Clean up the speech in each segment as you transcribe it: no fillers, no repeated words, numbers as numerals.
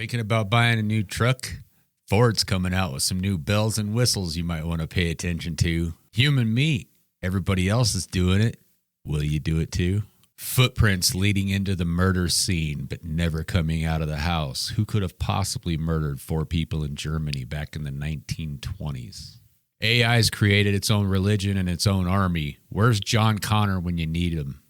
Thinking about buying a new truck? Ford's coming out with some new bells and whistles you might want to pay attention to. Human meat. Everybody else is doing it. Will you do it too? Footprints leading into the murder scene, but never coming out of the house. Who could have possibly murdered 4 people in Germany back in the 1920s? AI's created its own religion and its own army. Where's John Connor when you need him?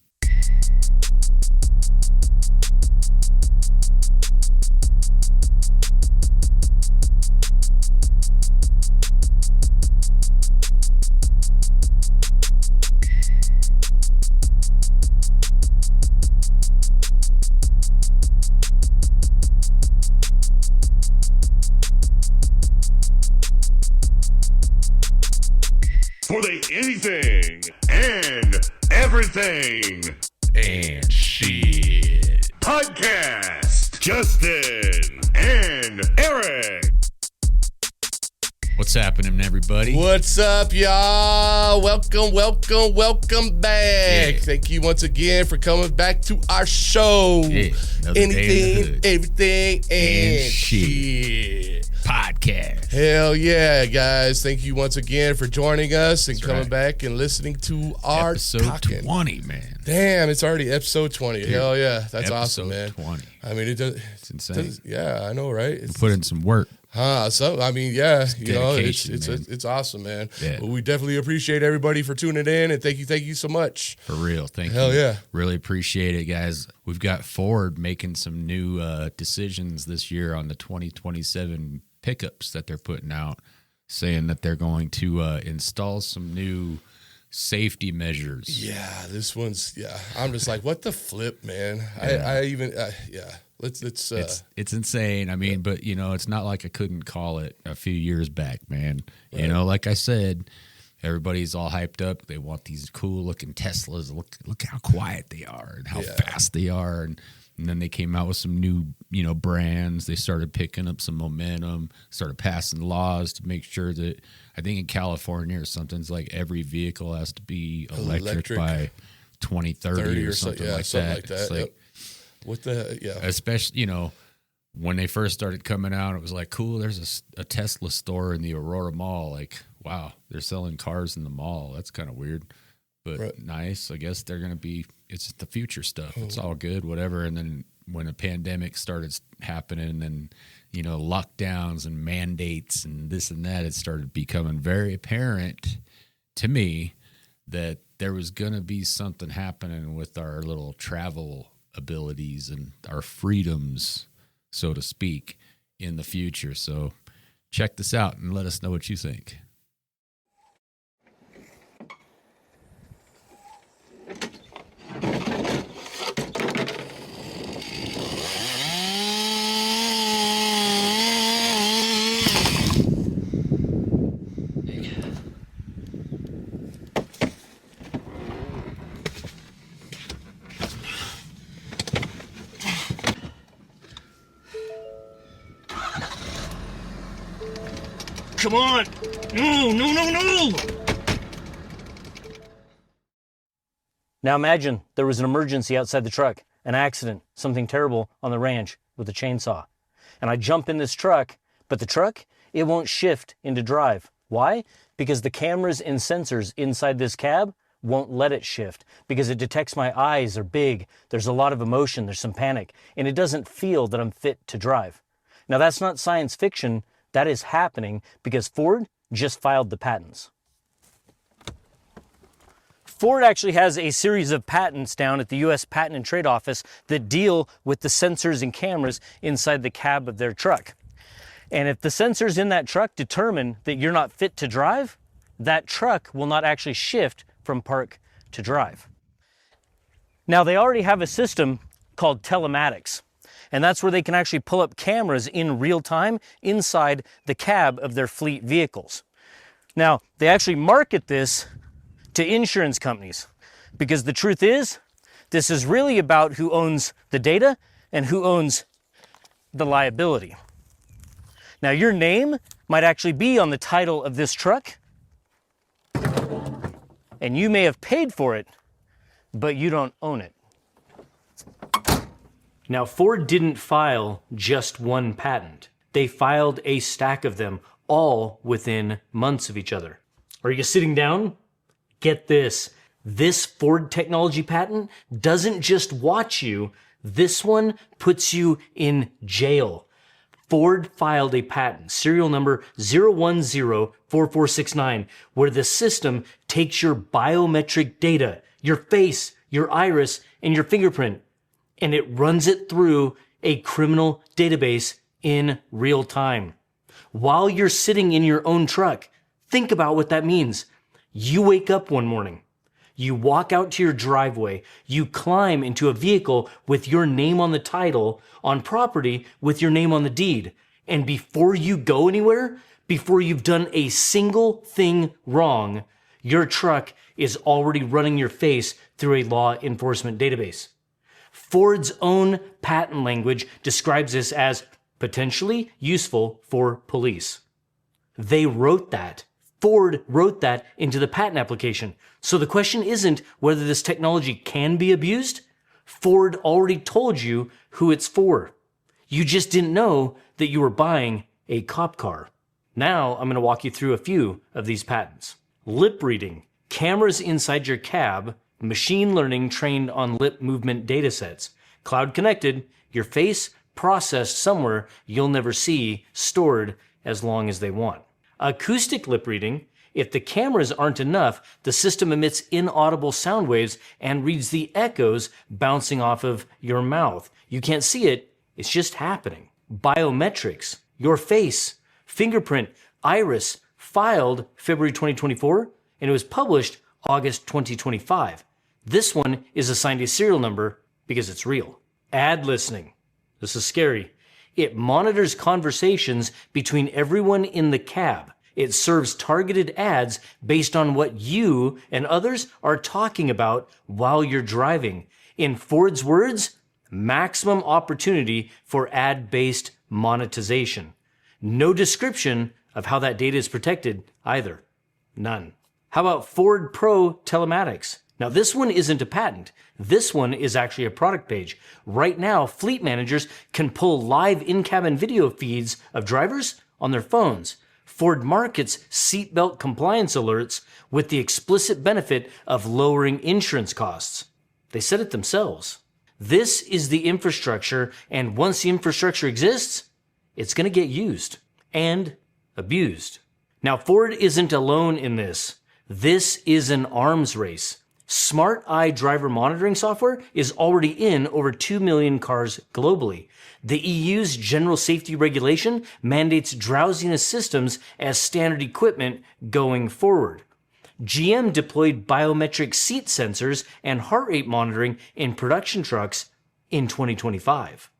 For the anything and everything And shit. podcast, Justin and Erik. What's happening, everybody? What's up, y'all? Welcome back. Yeah. Thank you once again for coming back to our show. Yeah, another day in the Anything, hood. everything, and shit. Podcast. Hell yeah, guys. Thank you once again for joining us and That's coming right. back and listening to our Episode talking. 20, man. Damn, it's already episode 20. Dude, Hell yeah. That's awesome, Episode man. 20. I mean, it does. It's insane. Yeah, I know, right? We put in some work. So I mean, yeah, you know, dedication, man. it's awesome, man. Yeah. Well, we definitely appreciate everybody for tuning in, and thank you so much. For real. Thank you. Hell yeah. Really appreciate it, guys. We've got Ford making some new decisions this year on the 2027 pickups that they're putting out, saying that they're going to install some new safety measures. Yeah, this one's I'm just like, what the flip, man. Yeah. Let's It's insane. I mean, but you know, it's not like I couldn't call it a few years back, man. Right. You know, like I said, everybody's all hyped up. They want these cool looking Teslas. Look how quiet they are and how fast they are. And then they came out with some new, you know, brands. They started picking up some momentum, started passing laws to make sure that, I think in California or something, it's like every vehicle has to be electric. By 2030 or something like that. It's like, yep. What the especially, you know, when they first started coming out, it was like, cool, there's a Tesla store in the Aurora Mall. Like, wow, they're selling cars in the mall. That's kind of weird, but nice. I guess they're going to be, it's just the future stuff. It's all good, whatever. And then when a pandemic started happening and, you know, lockdowns and mandates and this and that, it started becoming very apparent to me that there was going to be something happening with our little travel abilities and our freedoms, so to speak, in the future. So check this out and let us know what you think. Come on! No! Now imagine there was an emergency outside the truck, an accident, something terrible on the ranch with a chainsaw. And I jump in this truck, but the truck, it won't shift into drive. Why? Because the cameras and sensors inside this cab won't let it shift because it detects my eyes are big, there's a lot of emotion, there's some panic, and it doesn't feel that I'm fit to drive. Now that's not science fiction. That is happening because Ford just filed the patents. Ford actually has a series of patents down at the U.S. Patent and Trade Office that deal with the sensors and cameras inside the cab of their truck. And if the sensors in that truck determine that you're not fit to drive, that truck will not actually shift from park to drive. Now, they already have a system called telematics. And that's where they can actually pull up cameras in real time inside the cab of their fleet vehicles. Now, they actually market this to insurance companies because the truth is, this is really about who owns the data and who owns the liability. Now, your name might actually be on the title of this truck, and you may have paid for it, but you don't own it. Now, Ford didn't file just one patent. They filed a stack of them, all within months of each other. Are you sitting down? Get this. This Ford technology patent doesn't just watch you. This one puts you in jail. Ford filed a patent, serial number 0104469, where the system takes your biometric data, your face, your iris, and your fingerprint, and it runs it through a criminal database in real time. While you're sitting in your own truck, think about what that means. You wake up one morning, you walk out to your driveway, you climb into a vehicle with your name on the title, on property with your name on the deed. And before you go anywhere, before you've done a single thing wrong, your truck is already running your face through a law enforcement database. Ford's own patent language describes this as potentially useful for police. They wrote that. Ford wrote that into the patent application. So the question isn't whether this technology can be abused. Ford already told you who it's for. You just didn't know that you were buying a cop car. Now I'm going to walk you through a few of these patents. Lip reading, cameras inside your cab, machine learning trained on lip movement datasets, cloud connected, your face processed somewhere you'll never see, stored as long as they want. Acoustic lip reading, if the cameras aren't enough, the system emits inaudible sound waves and reads the echoes bouncing off of your mouth. You can't see it, it's just happening. Biometrics, your face, fingerprint, iris, filed February 2024, and it was published August 2025. This one is assigned a serial number because it's real. Ad listening, this is scary. It monitors conversations between everyone in the cab. It serves targeted ads based on what you and others are talking about while you're driving. In Ford's words, maximum opportunity for ad-based monetization. No description of how that data is protected either. None. How about Ford Pro Telematics? Now, this one isn't a patent. This one is actually a product page. Right now, fleet managers can pull live in-cabin video feeds of drivers on their phones. Ford markets seatbelt compliance alerts with the explicit benefit of lowering insurance costs. They said it themselves. This is the infrastructure, and once the infrastructure exists, it's going to get used and abused. Now, Ford isn't alone in this. This is an arms race. Smart Eye driver monitoring software is already in over 2 million cars globally. The EU's general safety regulation mandates drowsiness systems as standard equipment going forward. GM deployed biometric seat sensors and heart rate monitoring in production trucks in 2025.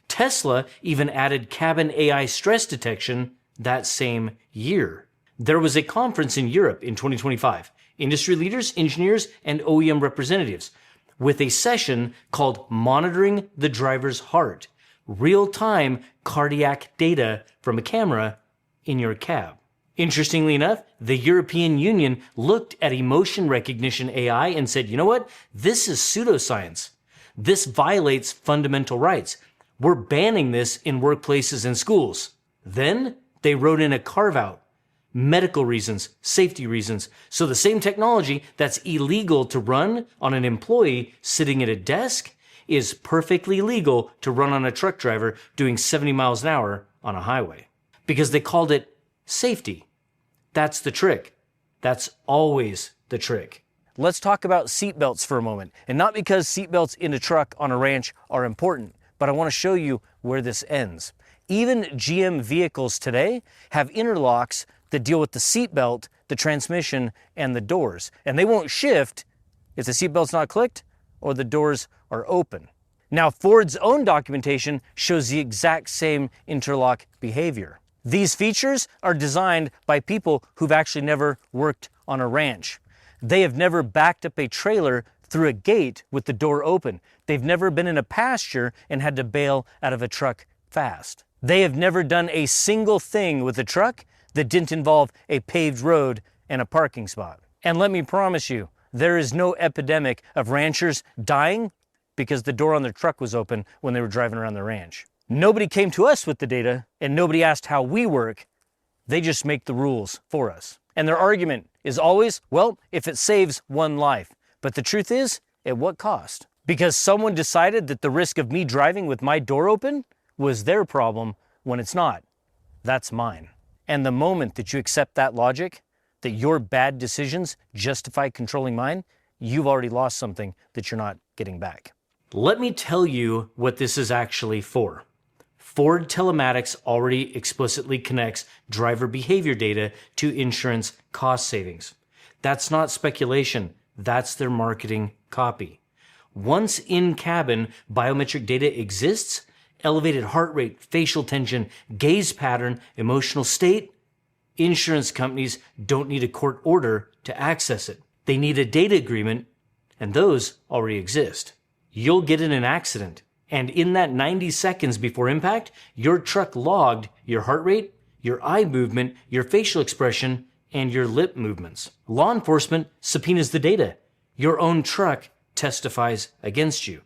Tesla even added cabin AI stress detection that same year. There was a conference in Europe in 2025. Industry leaders, engineers, and OEM representatives with a session called Monitoring the Driver's Heart, real-time cardiac data from a camera in your cab. Interestingly enough, the European Union looked at emotion recognition AI and said, you know what? This is pseudoscience. This violates fundamental rights. We're banning this in workplaces and schools. Then they wrote in a carve-out. Medical reasons, safety reasons. So the same technology that's illegal to run on an employee sitting at a desk is perfectly legal to run on a truck driver doing 70 miles an hour on a highway. Because they called it safety. That's the trick. That's always the trick. Let's talk about seatbelts for a moment. And not because seatbelts in a truck on a ranch are important, but I want to show you where this ends. Even GM vehicles today have interlocks that deal with the seatbelt, the transmission, and the doors. And they won't shift if the seatbelt's not clicked or the doors are open. Now, Ford's own documentation shows the exact same interlock behavior. These features are designed by people who've actually never worked on a ranch. They have never backed up a trailer through a gate with the door open. They've never been in a pasture and had to bail out of a truck fast. They have never done a single thing with a truck that didn't involve a paved road and a parking spot. And let me promise you, there is no epidemic of ranchers dying because the door on their truck was open when they were driving around the ranch. Nobody came to us with the data, and nobody asked how we work. They just make the rules for us. And their argument is always, well, if it saves one life. But the truth is, at what cost? Because someone decided that the risk of me driving with my door open was their problem when it's not. That's mine. And the moment that you accept that logic, that your bad decisions justify controlling mine, you've already lost something that you're not getting back. Let me tell you what this is actually for. Ford Telematics already explicitly connects driver behavior data to insurance cost savings. That's not speculation. That's their marketing copy. Once in cabin, biometric data exists, elevated heart rate, facial tension, gaze pattern, emotional state, insurance companies don't need a court order to access it. They need a data agreement, and those already exist. You'll get in an accident, and in that 90 seconds before impact, your truck logged your heart rate, your eye movement, your facial expression, and your lip movements. Law enforcement subpoenas the data. Your own truck testifies against you.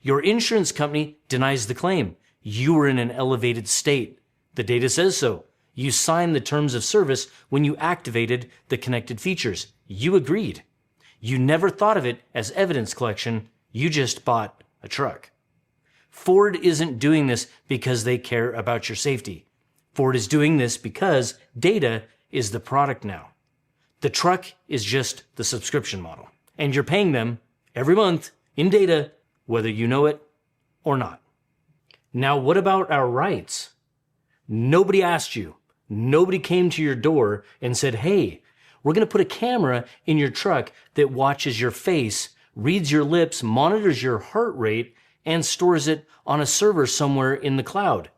Your insurance company denies the claim. You were in an elevated state. The data says so. You signed the terms of service when you activated the connected features. You agreed. You never thought of it as evidence collection. You just bought a truck. Ford isn't doing this because they care about your safety. Ford is doing this because data is the product now. The truck is just the subscription model. And you're paying them every month in data, whether you know it or not. Now, what about our rights? Nobody asked you. Nobody came to your door and said, hey, we're going to put a camera in your truck that watches your face, reads your lips, monitors your heart rate, and stores it on a server somewhere in the cloud.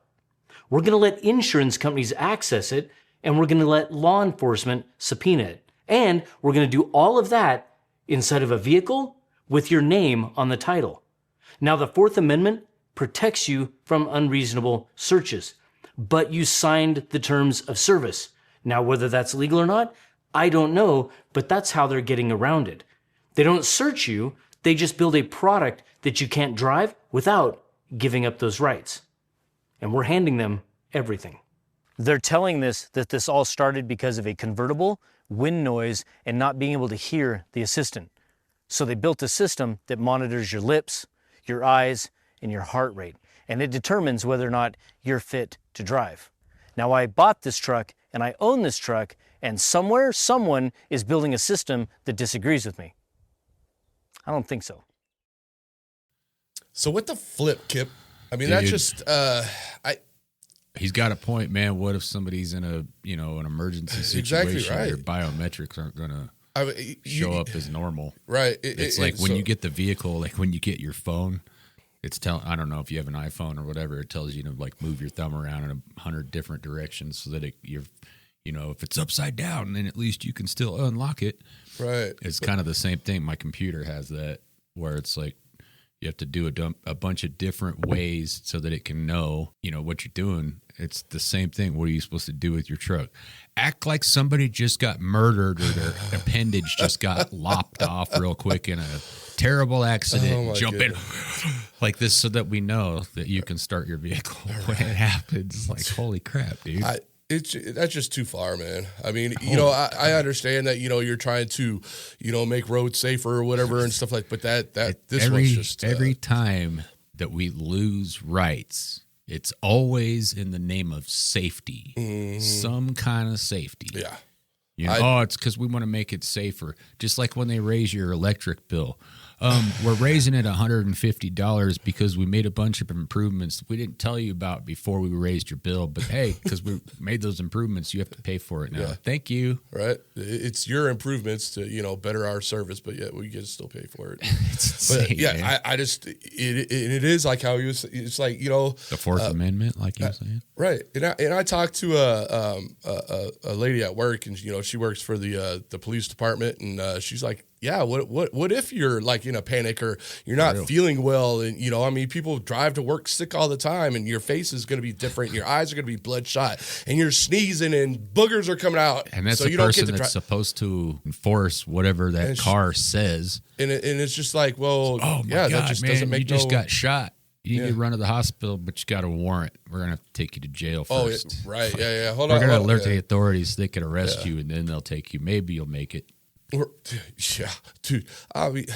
We're going to let insurance companies access it, and we're going to let law enforcement subpoena it. And we're going to do all of that inside of a vehicle with your name on the title. Now, the Fourth Amendment protects you from unreasonable searches, but you signed the terms of service. Now, whether that's legal or not, I don't know, but that's how they're getting around it. They don't search you, they just build a product that you can't drive without giving up those rights. And we're handing them everything. They're telling this that this all started because of a convertible, wind noise, and not being able to hear the assistant. So they built a system that monitors your lips, your eyes, and your heart rate, and it determines whether or not you're fit to drive. Now, I bought this truck and I own this truck, and somewhere someone is building a system that disagrees with me. I don't think so. So what the flip, Kip? I mean, Dude, that's just he's got a point, man. What if somebody's in an emergency situation? Exactly right. Your biometrics aren't going to show up as normal. Right. It's like when you get the vehicle, like when you get your phone, it's telling, I don't know if you have an iPhone or whatever, it tells you to like move your thumb around in 100 different directions so that if it's upside down, then at least you can still unlock it. Right. It's kind of the same thing. My computer has that where it's like you have to do a bunch of different ways so that it can know, what you're doing. It's the same thing. What are you supposed to do with your truck? Act like somebody just got murdered or their appendage just got lopped off real quick in a terrible accident. Jump in like this so that we know that you can start your vehicle when it happens. Like, holy crap, dude. That's just too far, man. I mean, I understand that, you're trying to, make roads safer or whatever and stuff like, but one's just every time that we lose rights, it's always in the name of safety, some kind of safety. Yeah. It's because we want to make it safer. Just like when they raise your electric bill. We're raising it $150 because we made a bunch of improvements we didn't tell you about before we raised your bill. But hey, because we made those improvements, you have to pay for it now. Yeah. Thank you. Right. It's your improvements to, better our service, but yet we get to still pay for it. It's insane, but man. I just, it is like how it's like, the Fourth Amendment, like you were saying. Right. And I talked to a lady at work, and, she works for the police department, and she's like, yeah, what if you're like in a panic or you're not feeling well? And, you know, I mean, people drive to work sick all the time and your face is going to be different. Your eyes are going to be bloodshot and you're sneezing and boogers are coming out. And that's so the you don't person get to that's supposed to enforce whatever that car says. And it's just like, well, oh my God, that just man, doesn't make you just got shot. You need to run to the hospital, but you got a warrant. We're going to have to take you to jail first. Oh, right. Yeah. Hold We're on. We're going to alert the authorities. They can arrest you, and then they'll take you. Maybe you'll make it. Yeah, dude. I mean,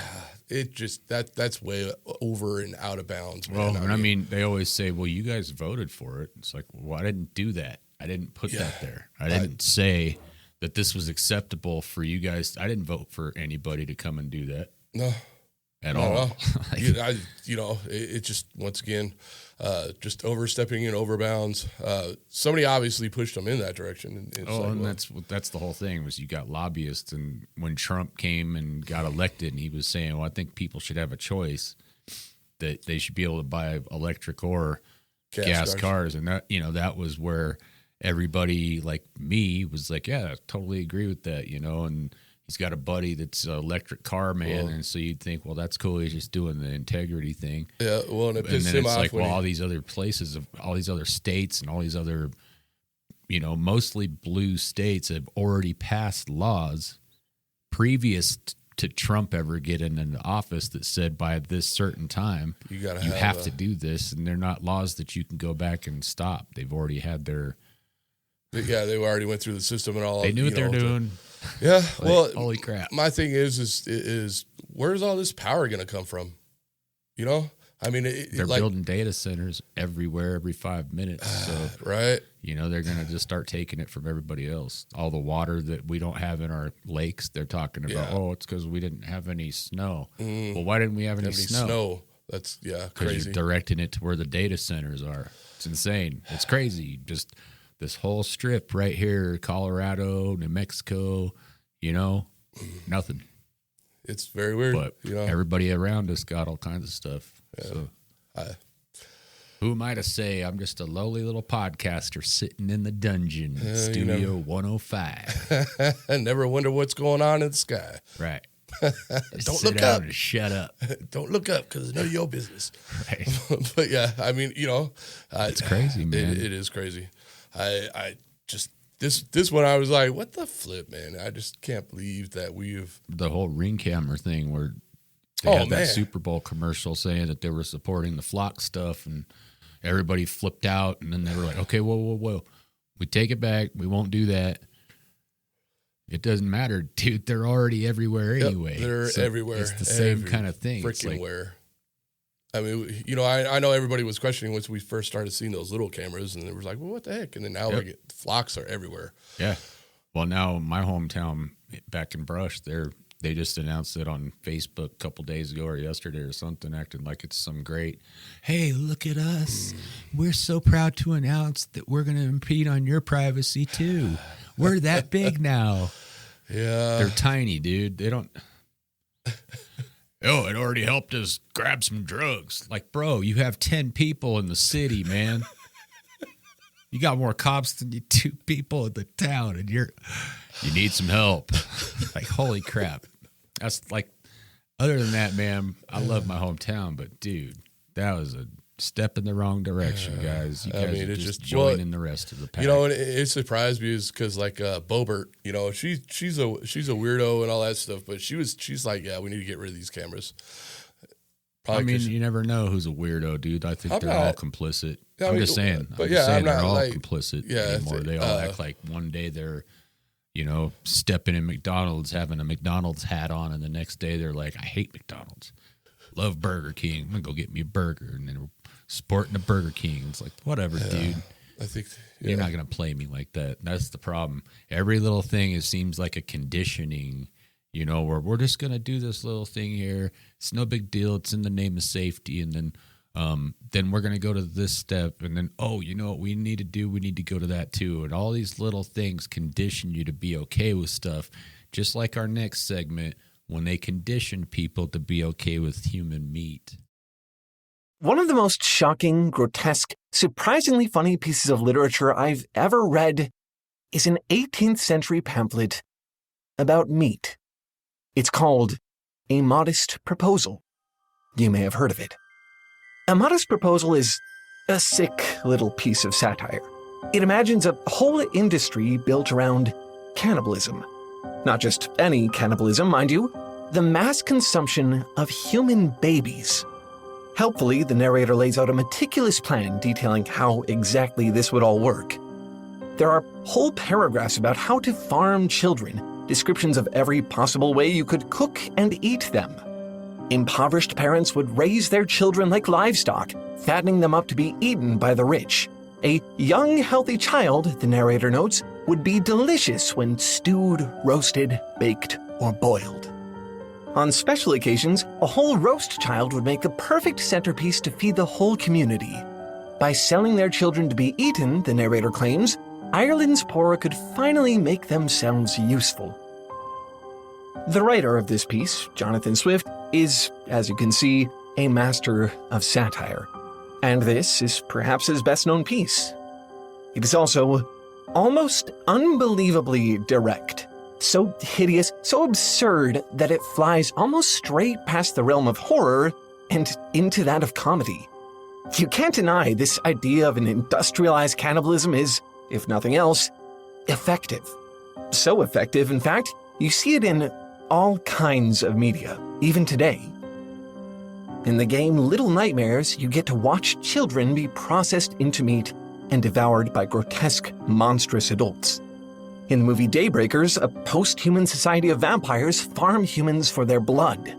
it just that's way over and out of bounds, man. Well, I mean, they always say, well, you guys voted for it. It's like, well, I didn't do that. I didn't put that there. I didn't say that this was acceptable for you guys. I didn't vote for anybody to come and do that. No. At all. It just, once again, just overstepping and over bounds. Somebody obviously pushed them in that direction. And that's the whole thing was you got lobbyists. And when Trump came and got elected and he was saying, well, I think people should have a choice that they should be able to buy electric or gas cars. And that, that was where everybody like me was like, yeah, I totally agree with that, and he's got a buddy that's an electric car man, and so you'd think, well, that's cool. He's just doing the integrity thing. Yeah, well, and it pissed then him it's off. Like, well, all these other places, all these other states, and all these other, mostly blue states have already passed laws previous to Trump ever getting into office that said by this certain time you have to do this, and they're not laws that you can go back and stop. They've already had their. Yeah, they already went through the system and all. They knew what they're doing. Yeah, well, holy crap. My thing is where's all this power going to come from? I mean, they're building data centers everywhere, every 5 minutes. So, right. They're going to just start taking it from everybody else. All the water that we don't have in our lakes, they're talking about, it's because we didn't have any snow. Well, why didn't we have any snow? That's, crazy. Because you're directing it to where the data centers are. It's insane. It's crazy. Just this whole strip right here, Colorado, New Mexico, nothing. It's very weird. But everybody around us got all kinds of stuff. Yeah. So, who am I to say? I'm just a lowly little podcaster sitting in the dungeon, Studio 105. I never wonder what's going on in the sky. Right. Don't look up. And shut up. Don't look up because it's none of your business. Right. But yeah, I mean, it's crazy, man. It is crazy. I just this one I was like, what the flip, man? I just can't believe that we've the whole ring camera thing where they had that Super Bowl commercial saying that they were supporting the flock stuff, and everybody flipped out, and then they were like, okay, whoa, we take it back, we won't do that. It doesn't matter, dude. They're already everywhere anyway. They're everywhere. It's the same kind of thing. Freaking where. I mean, I know everybody was questioning once we first started seeing those little cameras, and it was like, well, what the heck? And then now flocks are everywhere. Yeah. Well, now my hometown back in Brush, they just announced it on Facebook a couple days ago or yesterday or something, acting like it's some great, hey, look at us. We're so proud to announce that we're going to impede on your privacy too. We're that big now. Yeah. They're tiny, dude. They don't. It already helped us grab some drugs. Like, bro, you have 10 people in the city, man. You got more cops than you 2 people in the town, and you need some help. Like, holy crap. That's like, other than that, man, I love my hometown, but dude, that was a step in the wrong direction, guys. You guys are just joining the rest of the pack. And it surprised me because like Bobert, she's a weirdo and all that stuff, but she's like, yeah, we need to get rid of these cameras. Probably you never know who's a weirdo, dude. I think they're all complicit. I'm just saying. They're all complicit anymore. They all act like one day they're, stepping in McDonald's, having a McDonald's hat on, and the next day they're like, I hate McDonald's. Love Burger King. I'm going to go get me a burger. And then we're sporting a Burger King. It's like, whatever, dude. I think you're not going to play me like that. That's the problem. Every little thing seems like a conditioning, where we're just going to do this little thing here. It's no big deal. It's in the name of safety. And then we're going to go to this step. And then, you know what we need to do? We need to go to that too. And all these little things condition you to be okay with stuff. Just like our next segment, when they conditioned people to be okay with human meat. One of the most shocking, grotesque, surprisingly funny pieces of literature I've ever read is an 18th century pamphlet about meat. It's called A Modest Proposal. You may have heard of it. A Modest Proposal is a sick little piece of satire. It imagines a whole industry built around cannibalism. Not just any cannibalism, mind you, the mass consumption of human babies. Helpfully, the narrator lays out a meticulous plan detailing how exactly this would all work. There are whole paragraphs about how to farm children, descriptions of every possible way you could cook and eat them. Impoverished parents would raise their children like livestock, fattening them up to be eaten by the rich. A young, healthy child, the narrator notes, would be delicious when stewed, roasted, baked, or boiled. On special occasions, a whole roast child would make the perfect centerpiece to feed the whole community. By selling their children to be eaten, the narrator claims, Ireland's poor could finally make themselves useful. The writer of this piece, Jonathan Swift, is, as you can see, a master of satire. And this is perhaps his best-known piece. It is also almost unbelievably direct. So hideous, so absurd that it flies almost straight past the realm of horror and into that of comedy. You can't deny this idea of an industrialized cannibalism is, if nothing else, effective. So effective, in fact, you see it in all kinds of media, even today. In the game Little Nightmares, you get to watch children be processed into meat and devoured by grotesque, monstrous adults. In the movie Daybreakers, a post-human society of vampires farm humans for their blood.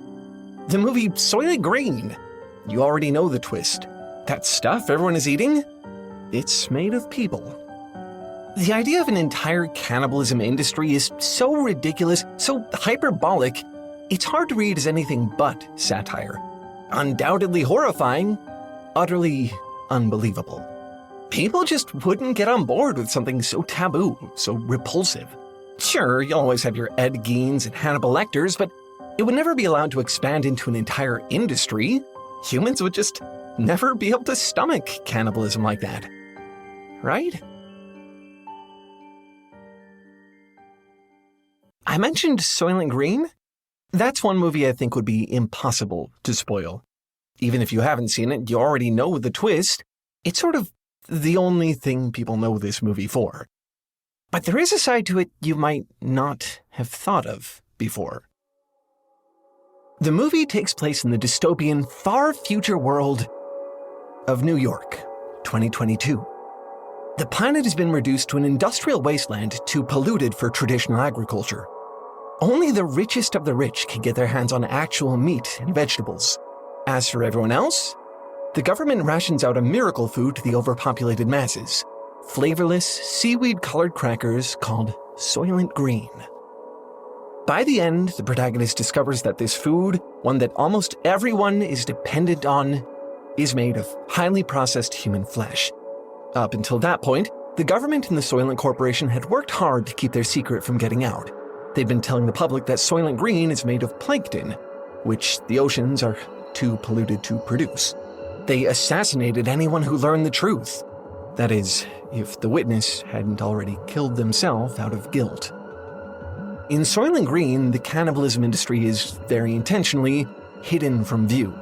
The movie Soylent Green, you already know the twist. That stuff everyone is eating? It's made of people. The idea of an entire cannibalism industry is so ridiculous, so hyperbolic, it's hard to read as anything but satire. Undoubtedly horrifying, utterly unbelievable. People just wouldn't get on board with something so taboo, so repulsive. Sure, you'll always have your Ed Geins and Hannibal Lecters, but it would never be allowed to expand into an entire industry. Humans would just never be able to stomach cannibalism like that. Right? I mentioned Soylent Green. That's one movie I think would be impossible to spoil. Even if you haven't seen it, you already know the twist. It's sort of the only thing people know this movie for. But there is a side to it you might not have thought of before. The movie takes place in the dystopian, far future world of New York, 2022. The planet has been reduced to an industrial wasteland too polluted for traditional agriculture. Only the richest of the rich can get their hands on actual meat and vegetables. As for everyone else, the government rations out a miracle food to the overpopulated masses, flavorless, seaweed-colored crackers called Soylent Green. By the end, the protagonist discovers that this food, one that almost everyone is dependent on, is made of highly processed human flesh. Up until that point, the government and the Soylent Corporation had worked hard to keep their secret from getting out. They'd been telling the public that Soylent Green is made of plankton, which the oceans are too polluted to produce. They assassinated anyone who learned the truth. That is, if the witness hadn't already killed themselves out of guilt. In Soylent Green, the cannibalism industry is, very intentionally, hidden from view.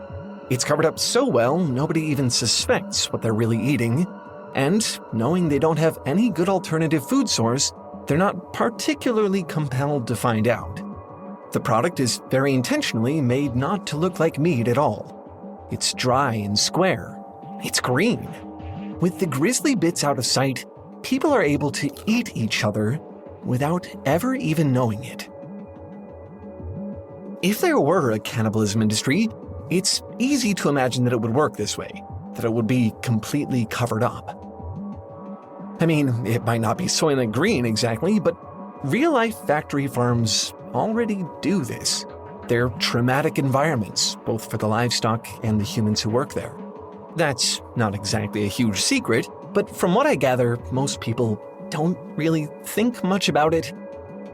It's covered up so well, nobody even suspects what they're really eating. And, knowing they don't have any good alternative food source, they're not particularly compelled to find out. The product is very intentionally made not to look like meat at all. It's dry and square. It's green. With the grisly bits out of sight, people are able to eat each other without ever even knowing it. If there were a cannibalism industry, it's easy to imagine that it would work this way, that it would be completely covered up. I mean, it might not be Soylent Green exactly, but real-life factory farms already do this. They're traumatic environments, both for the livestock and the humans who work there. That's not exactly a huge secret, but from what I gather, most people don't really think much about it.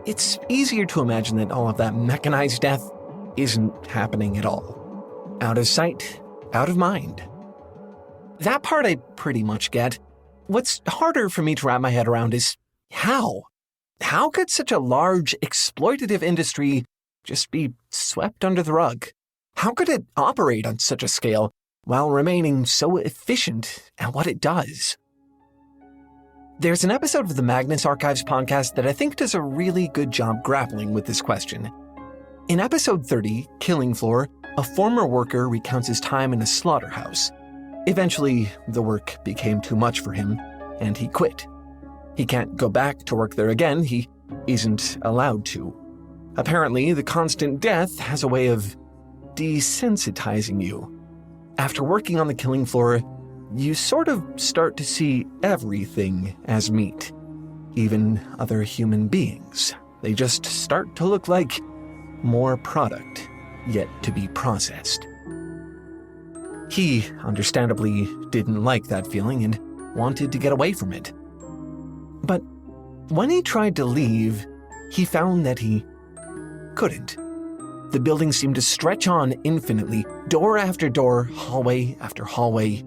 It's easier to imagine that all of that mechanized death isn't happening at all. Out of sight, out of mind. That part I pretty much get. What's harder for me to wrap my head around is how? How could such a large, exploitative industry just be swept under the rug? How could it operate on such a scale while remaining so efficient at what it does? There's an episode of the Magnus Archives podcast that I think does a really good job grappling with this question. In episode 30, Killing Floor, a former worker recounts his time in a slaughterhouse. Eventually, the work became too much for him, and he quit. He can't go back to work there again. He isn't allowed to. Apparently, the constant death has a way of desensitizing you. After working on the killing floor, you sort of start to see everything as meat. Even other human beings. They just start to look like more product yet to be processed. He, understandably, didn't like that feeling and wanted to get away from it. But when he tried to leave, he found that he couldn't. The building seemed to stretch on infinitely, door after door, hallway after hallway,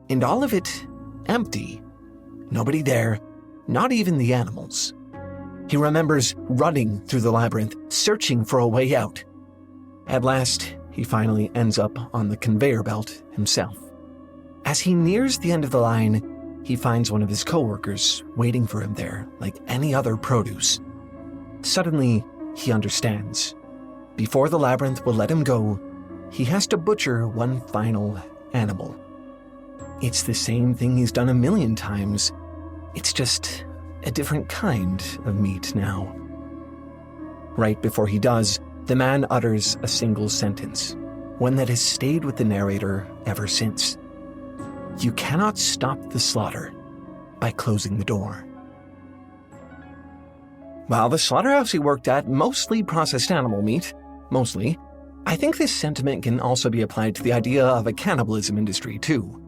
and all of it empty. Nobody there, not even the animals. He remembers running through the labyrinth, searching for a way out. At last, he finally ends up on the conveyor belt himself. As he nears the end of the line, he finds one of his coworkers waiting for him there, like any other produce. Suddenly, he understands. Before the labyrinth will let him go, he has to butcher one final animal. It's the same thing he's done a million times. It's just a different kind of meat now. Right before he does, the man utters a single sentence, one that has stayed with the narrator ever since. You cannot stop the slaughter by closing the door. While the slaughterhouse he worked at mostly processed animal meat, I think this sentiment can also be applied to the idea of a cannibalism industry too.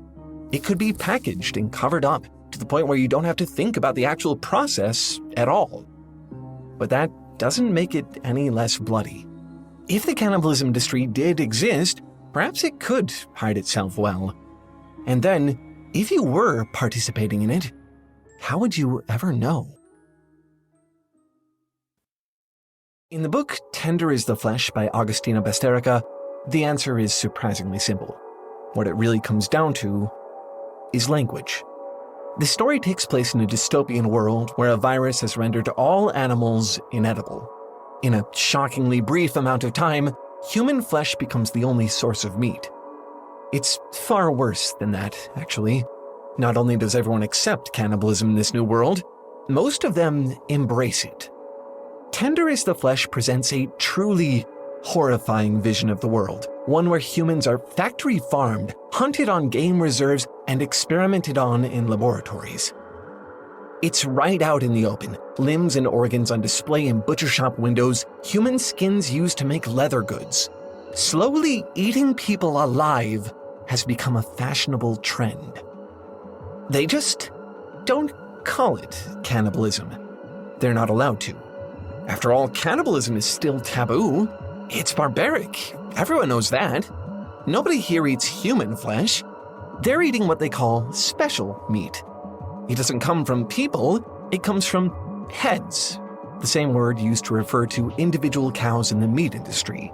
It could be packaged and covered up to the point where you don't have to think about the actual process at all. But that doesn't make it any less bloody. If the cannibalism industry did exist, perhaps it could hide itself well. And then, if you were participating in it, how would you ever know? In the book Tender is the Flesh by Agustina Basterica, the answer is surprisingly simple. What it really comes down to is language. The story takes place in a dystopian world where a virus has rendered all animals inedible. In a shockingly brief amount of time, human flesh becomes the only source of meat. It's far worse than that, actually. Not only does everyone accept cannibalism in this new world, most of them embrace it. Tender is the Flesh presents a truly horrifying vision of the world, one where humans are factory farmed, hunted on game reserves, and experimented on in laboratories. It's right out in the open, limbs and organs on display in butcher shop windows, human skins used to make leather goods. Slowly eating people alive has become a fashionable trend. They just don't call it cannibalism. They're not allowed to. After all, cannibalism is still taboo. It's barbaric. Everyone knows that. Nobody here eats human flesh. They're eating what they call special meat. It doesn't come from people, it comes from heads, the same word used to refer to individual cows in the meat industry.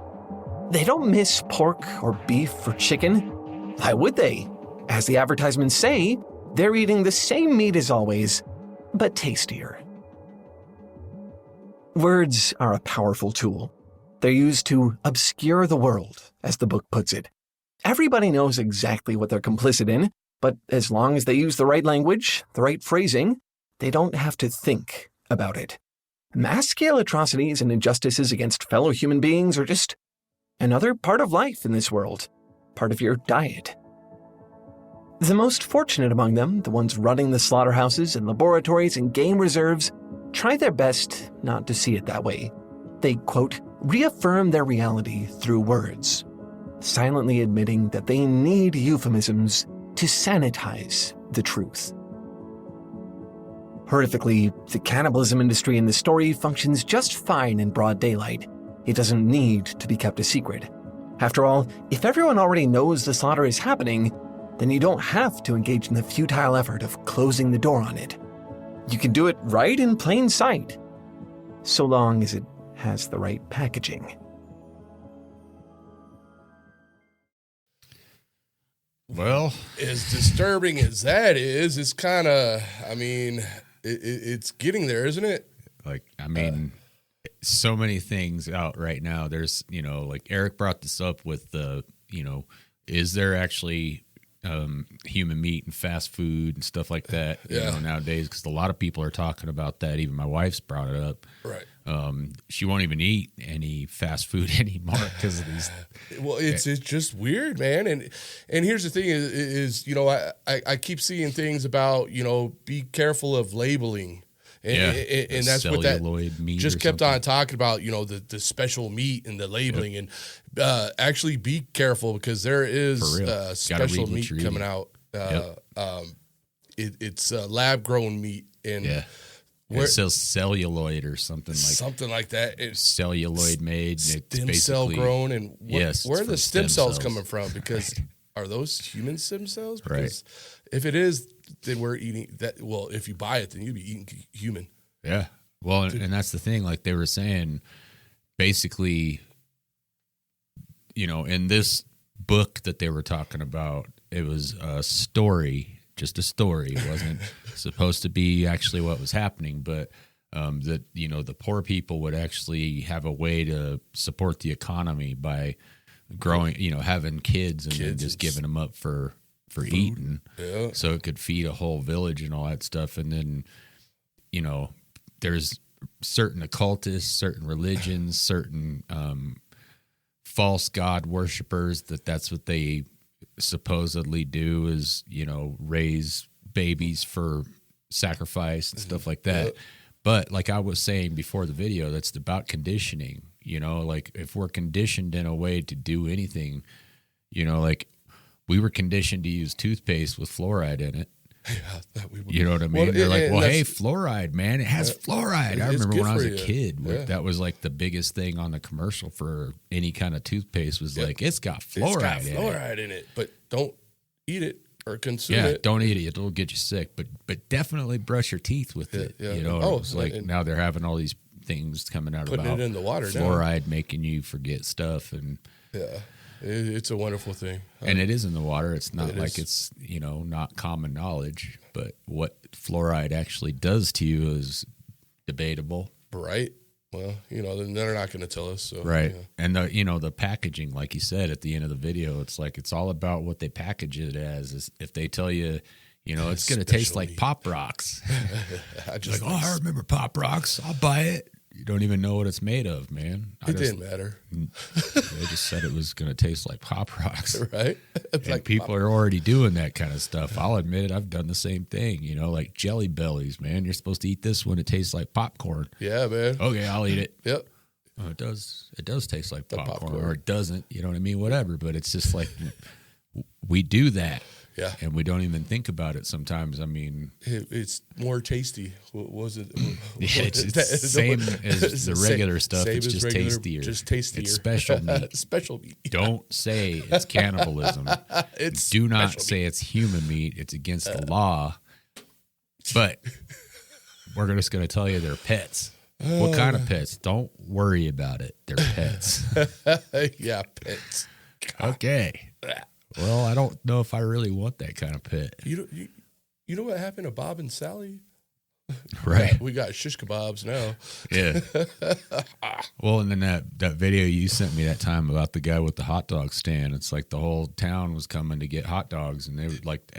They don't miss pork or beef or chicken. Why would they? As the advertisements say, they're eating the same meat as always, but tastier. Words are a powerful tool. They're used to obscure the world, as the book puts it. Everybody knows exactly what they're complicit in, but as long as they use the right language, the right phrasing, they don't have to think about it. Mass-scale atrocities and injustices against fellow human beings are just another part of life in this world, part of your diet. The most fortunate among them, the ones running the slaughterhouses and laboratories and game reserves, try their best not to see it that way. They, quote, reaffirm their reality through words, silently admitting that they need euphemisms to sanitize the truth. Horrifically, the cannibalism industry in the story functions just fine in broad daylight. It doesn't need to be kept a secret. After all, if everyone already knows the slaughter is happening, then you don't have to engage in the futile effort of closing the door on it. You can do it right in plain sight, so long as it has the right packaging. Well, as disturbing as that is, it's kind of, I mean, it's getting there, isn't it? like, I mean, so many things out right now. There's, like Erik brought this up with the, is there actually human meat and fast food and stuff like that, nowadays? Because a lot of people are talking about that. Even my wife's brought it up. Right. She won't even eat any fast food anymore because of these. Well, it's just weird, man. And here's the thing is I keep seeing things about, be careful of labeling. And that's what that meat just kept on talking about, the special meat and the labeling. And actually be careful, because there is special meat coming out. It's lab-grown meat. And it says celluloid or something like that. It's celluloid made. Stem cell grown. And where are the stem cells coming from? Because are those human stem cells? Because if it is, then we're eating that. Well, if you buy it, then you'd be eating human. Yeah. Well, and that's the thing. Like they were saying, basically, in this book that they were talking about, it was a story. Just a story. It wasn't supposed to be actually what was happening, but that the poor people would actually have a way to support the economy by growing, having kids and then just giving them up for eating, so it could feed a whole village and all that stuff. And then there's certain occultists, certain religions, certain false god worshipers that's what they supposedly do, is raise babies for sacrifice and stuff like that. But like I was saying before the video, that's about conditioning. Like if we're conditioned in a way to do anything, like we were conditioned to use toothpaste with fluoride in it. You know what I mean? They're like, well, hey, fluoride, man, it has fluoride. I remember when I was a kid, that was like the biggest thing on the commercial for any kind of toothpaste was like, it's got fluoride in it, but don't eat it or consume it. Yeah, don't eat it; it'll get you sick. But definitely brush your teeth with it. It's like now they're having all these things coming out putting about it in the water fluoride making you forget stuff, and it's a wonderful thing. And it is in the water. It's not it's not common knowledge, but what fluoride actually does to you is debatable. Right. Well, then they're not going to tell us. So, right. And the packaging, like you said at the end of the video, it's like it's all about what they package it as. Is if they tell you, it's going to taste like Pop Rocks. I remember Pop Rocks. I'll buy it. You don't even know what it's made of, man. It didn't matter. They just said it was going to taste like Pop Rocks. Right. And like people are already doing that kind of stuff. I'll admit it. I've done the same thing, like Jelly Bellies, man. You're supposed to eat this when it tastes like popcorn. Yeah, man. Okay, I'll eat it. Yep. Oh, it does. It does taste like popcorn, or it doesn't. You know what I mean? Whatever. But it's just like we do that. Yeah. And we don't even think about it sometimes. I mean, it's more tasty. What was it? It's the same as the regular stuff. It's just tastier. Just tastier. It's special meat. Special meat. Don't say it's cannibalism. Do not say it's human meat. It's against the law. But we're just going to tell you they're pets. What kind of pets? Don't worry about it. They're pets. Yeah, pets. Okay. Well, I don't know if I really want that kind of pet. You know what happened to Bob and Sally? Right. We got shish kebabs now. Yeah. Well, and then that video you sent me that time about the guy with the hot dog stand, it's like the whole town was coming to get hot dogs, and they were like,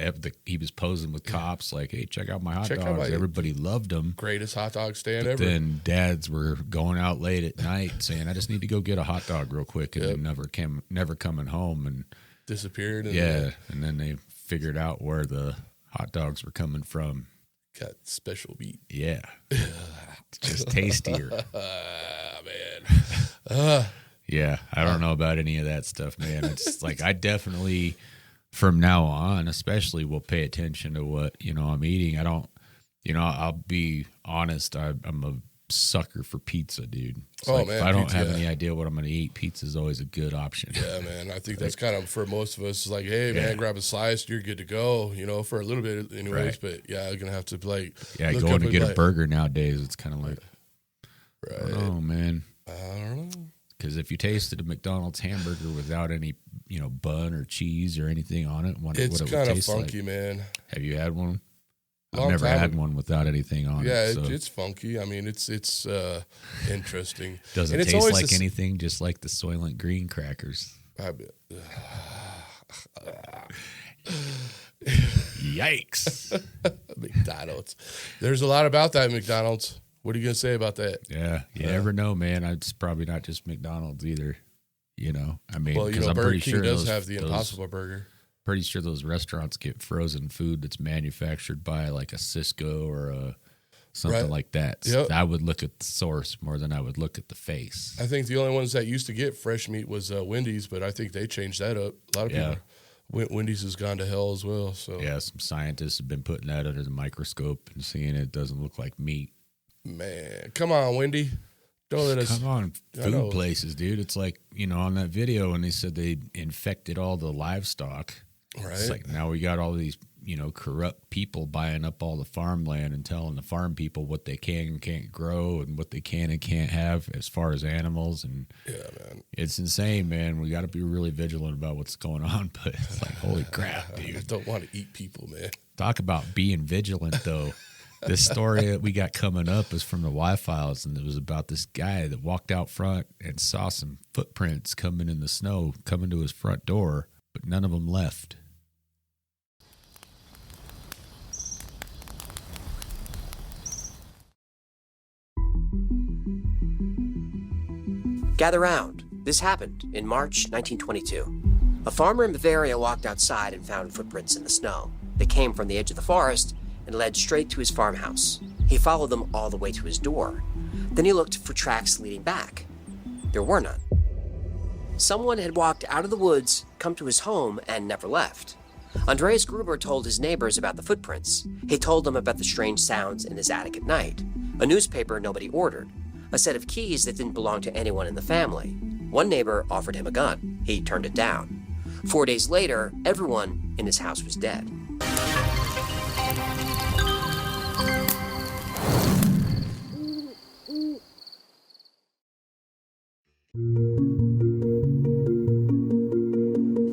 he was posing with cops, like, hey, check out my hot dogs. Everybody loved them. Greatest hot dog stand ever. Then dads were going out late at night saying, I just need to go get a hot dog real quick, and then never coming home, and disappeared. And and then they figured out where the hot dogs were coming from. Got special meat. Yeah. It's just tastier. Man. Yeah, I don't know about any of that stuff, man. It's like I definitely, from now on, especially will pay attention to what, I'm eating. I don't, I'll be honest, I'm a sucker for pizza, dude. Man, if I don't have any idea what I'm going to eat, pizza is always a good option. Yeah, man. I think that's kind of for most of us. It's like, hey, man, grab a slice, you're good to go. For a little bit, anyways. Right. But yeah, I'm gonna have to going to get a burger nowadays. It's kind of like, right. Oh man, I don't know. Because if you tasted a McDonald's hamburger without any, bun or cheese or anything on it, wonder It's what it would kind of taste funky, like. man. Have you had one? Long I've never time had ago. one without anything on Yeah, it. So. it's funky. I mean, it's interesting. Does it And it's taste always like this- anything, just like the Soylent green crackers? Yikes. McDonald's. There's a lot about that McDonald's. What are you going to say about that? Yeah, you never know, man. It's probably not just McDonald's either. I mean, Well, because I'm Burger pretty King sure does those, have the Impossible Burger. Pretty sure those restaurants get frozen food that's manufactured by like a Cisco or something Right. like that. Yep. So I would look at the source more than I would look at the face. I think the only ones that used to get fresh meat was Wendy's, but I think they changed that up. A lot of Yeah. people. Wendy's has gone to hell as well. So Yeah, some scientists have been putting that under the microscope and seeing it doesn't look like meat. man, come on, Wendy. Don't let us. Come on, I know. food places, dude. It's like, on that video when they said they infected all the livestock. Right. It's like now we got all these, corrupt people buying up all the farmland and telling the farm people what they can and can't grow and what they can and can't have as far as animals. And Yeah, man. it's insane, man. We got to be really vigilant about what's going on. But it's like, holy crap, I dude. don't want to eat people, man. Talk about being vigilant, though. This story that we got coming up is from the Y-Files, and it was about this guy that walked out front and saw some footprints coming in the snow, coming to his front door, but none of them left. Gather round. This happened in March 1922. A farmer in Bavaria walked outside and found footprints in the snow. They came from the edge of the forest and led straight to his farmhouse. He followed them all the way to his door. Then he looked for tracks leading back. There were none. Someone had walked out of the woods, come to his home, and never left. Andreas Gruber told his neighbors about the footprints. He told them about the strange sounds in his attic at night, a newspaper nobody ordered, a set of keys that didn't belong to anyone in the family. One neighbor offered him a gun. He turned it down. 4 days later, everyone in his house was dead.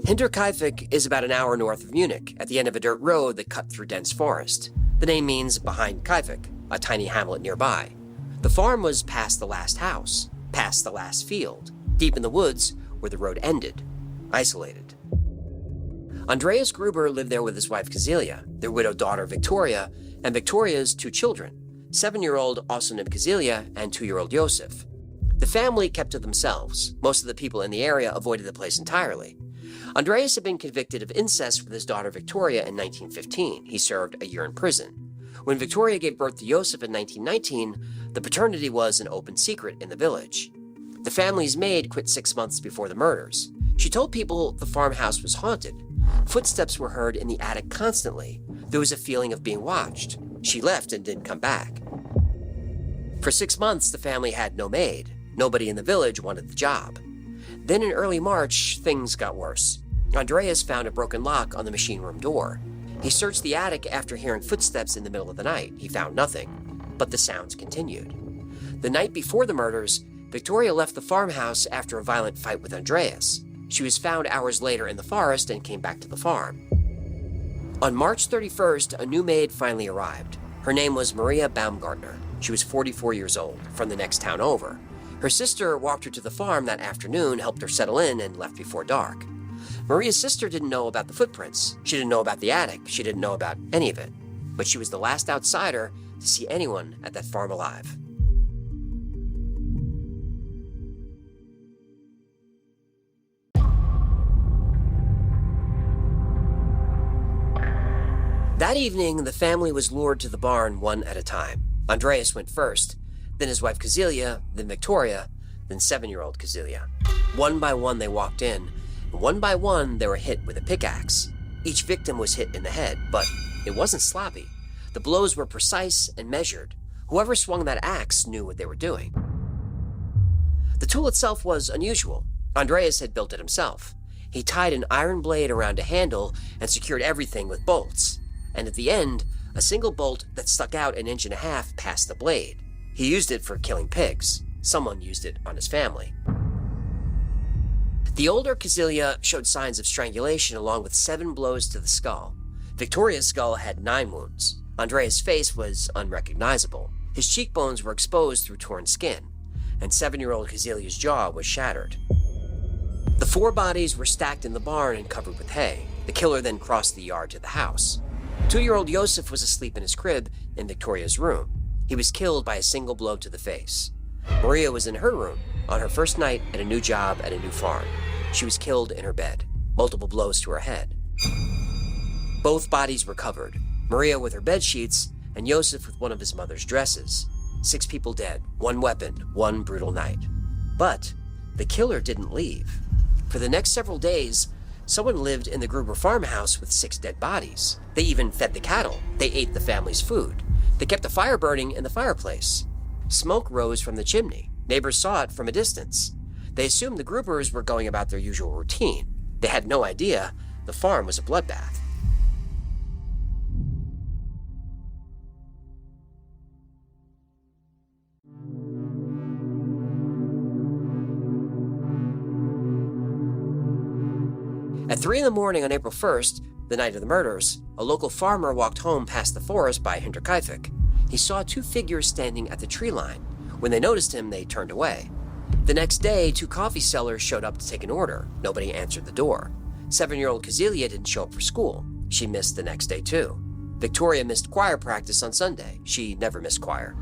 Hinterkaifeck is about an hour north of Munich, at the end of a dirt road that cut through dense forest. The name means behind Kaifeck, a tiny hamlet nearby. The farm was past the last house, past the last field, deep in the woods where the road ended, isolated. Andreas Gruber lived there with his wife Kazelia, their widowed daughter Victoria, and Victoria's 2 children, 7-year-old also named Kazelia and 2-year-old Josef. The family kept to themselves. Most of the people in the area avoided the place entirely. Andreas had been convicted of incest with his daughter Victoria in 1915. He served a year in prison. When Victoria gave birth to Josef in 1919, the paternity was an open secret in the village. The family's maid quit 6 months before the murders. She told people the farmhouse was haunted. Footsteps were heard in the attic constantly. There was a feeling of being watched. She left and didn't come back. For 6 months, the family had no maid. Nobody in the village wanted the job. Then in early March, things got worse. Andreas found a broken lock on the machine room door. He searched the attic after hearing footsteps in the middle of the night. He found nothing, but the sounds continued. The night before the murders, Victoria left the farmhouse after a violent fight with Andreas. She was found hours later in the forest and came back to the farm. On March 31st, a new maid finally arrived. Her name was Maria Baumgartner. She was 44 years old, from the next town over. Her sister walked her to the farm that afternoon, helped her settle in, and left before dark. Maria's sister didn't know about the footprints. She didn't know about the attic. She didn't know about any of it. But she was the last outsider to see anyone at that farm alive. That evening, the family was lured to the barn one at a time. Andreas went first, then his wife Kazelia, then Victoria, then 7-year-old Kazelia. One by one they walked in, and one by one they were hit with a pickaxe. Each victim was hit in the head, but it wasn't sloppy. The blows were precise and measured. Whoever swung that axe knew what they were doing. The tool itself was unusual. Andreas had built it himself. He tied an iron blade around a handle and secured everything with bolts. And at the end, a single bolt that stuck out 1.5 inches past the blade. He used it for killing pigs. Someone used it on his family. The older Kazilia showed signs of strangulation along with 7 blows to the skull. Victoria's skull had 9 wounds. Andrea's face was unrecognizable. His cheekbones were exposed through torn skin, and 7-year-old Kazilia's jaw was shattered. The 4 bodies were stacked in the barn and covered with hay. The killer then crossed the yard to the house. 2-year-old Josef was asleep in his crib in Victoria's room. He was killed by a single blow to the face. Maria was in her room on her first night at a new job at a new farm. She was killed in her bed, multiple blows to her head. Both bodies were covered, Maria with her bed sheets and Josef with one of his mother's dresses. 6 people dead, 1 weapon, 1 brutal night. But the killer didn't leave. For the next several days, someone lived in the Gruber farmhouse with 6 dead bodies. They even fed the cattle. They ate the family's food. They kept the fire burning in the fireplace. Smoke rose from the chimney. Neighbors saw it from a distance. They assumed the Grubers were going about their usual routine. They had no idea the farm was a bloodbath. At 3 in the morning on April 1st, the night of the murders, a local farmer walked home past the forest by Hinterkaifeck. He saw 2 figures standing at the tree line. When they noticed him, they turned away. The next day, 2 coffee sellers showed up to take an order. Nobody answered the door. 7-year-old Kazilia didn't show up for school. She missed the next day, too. Victoria missed choir practice on Sunday. She never missed choir.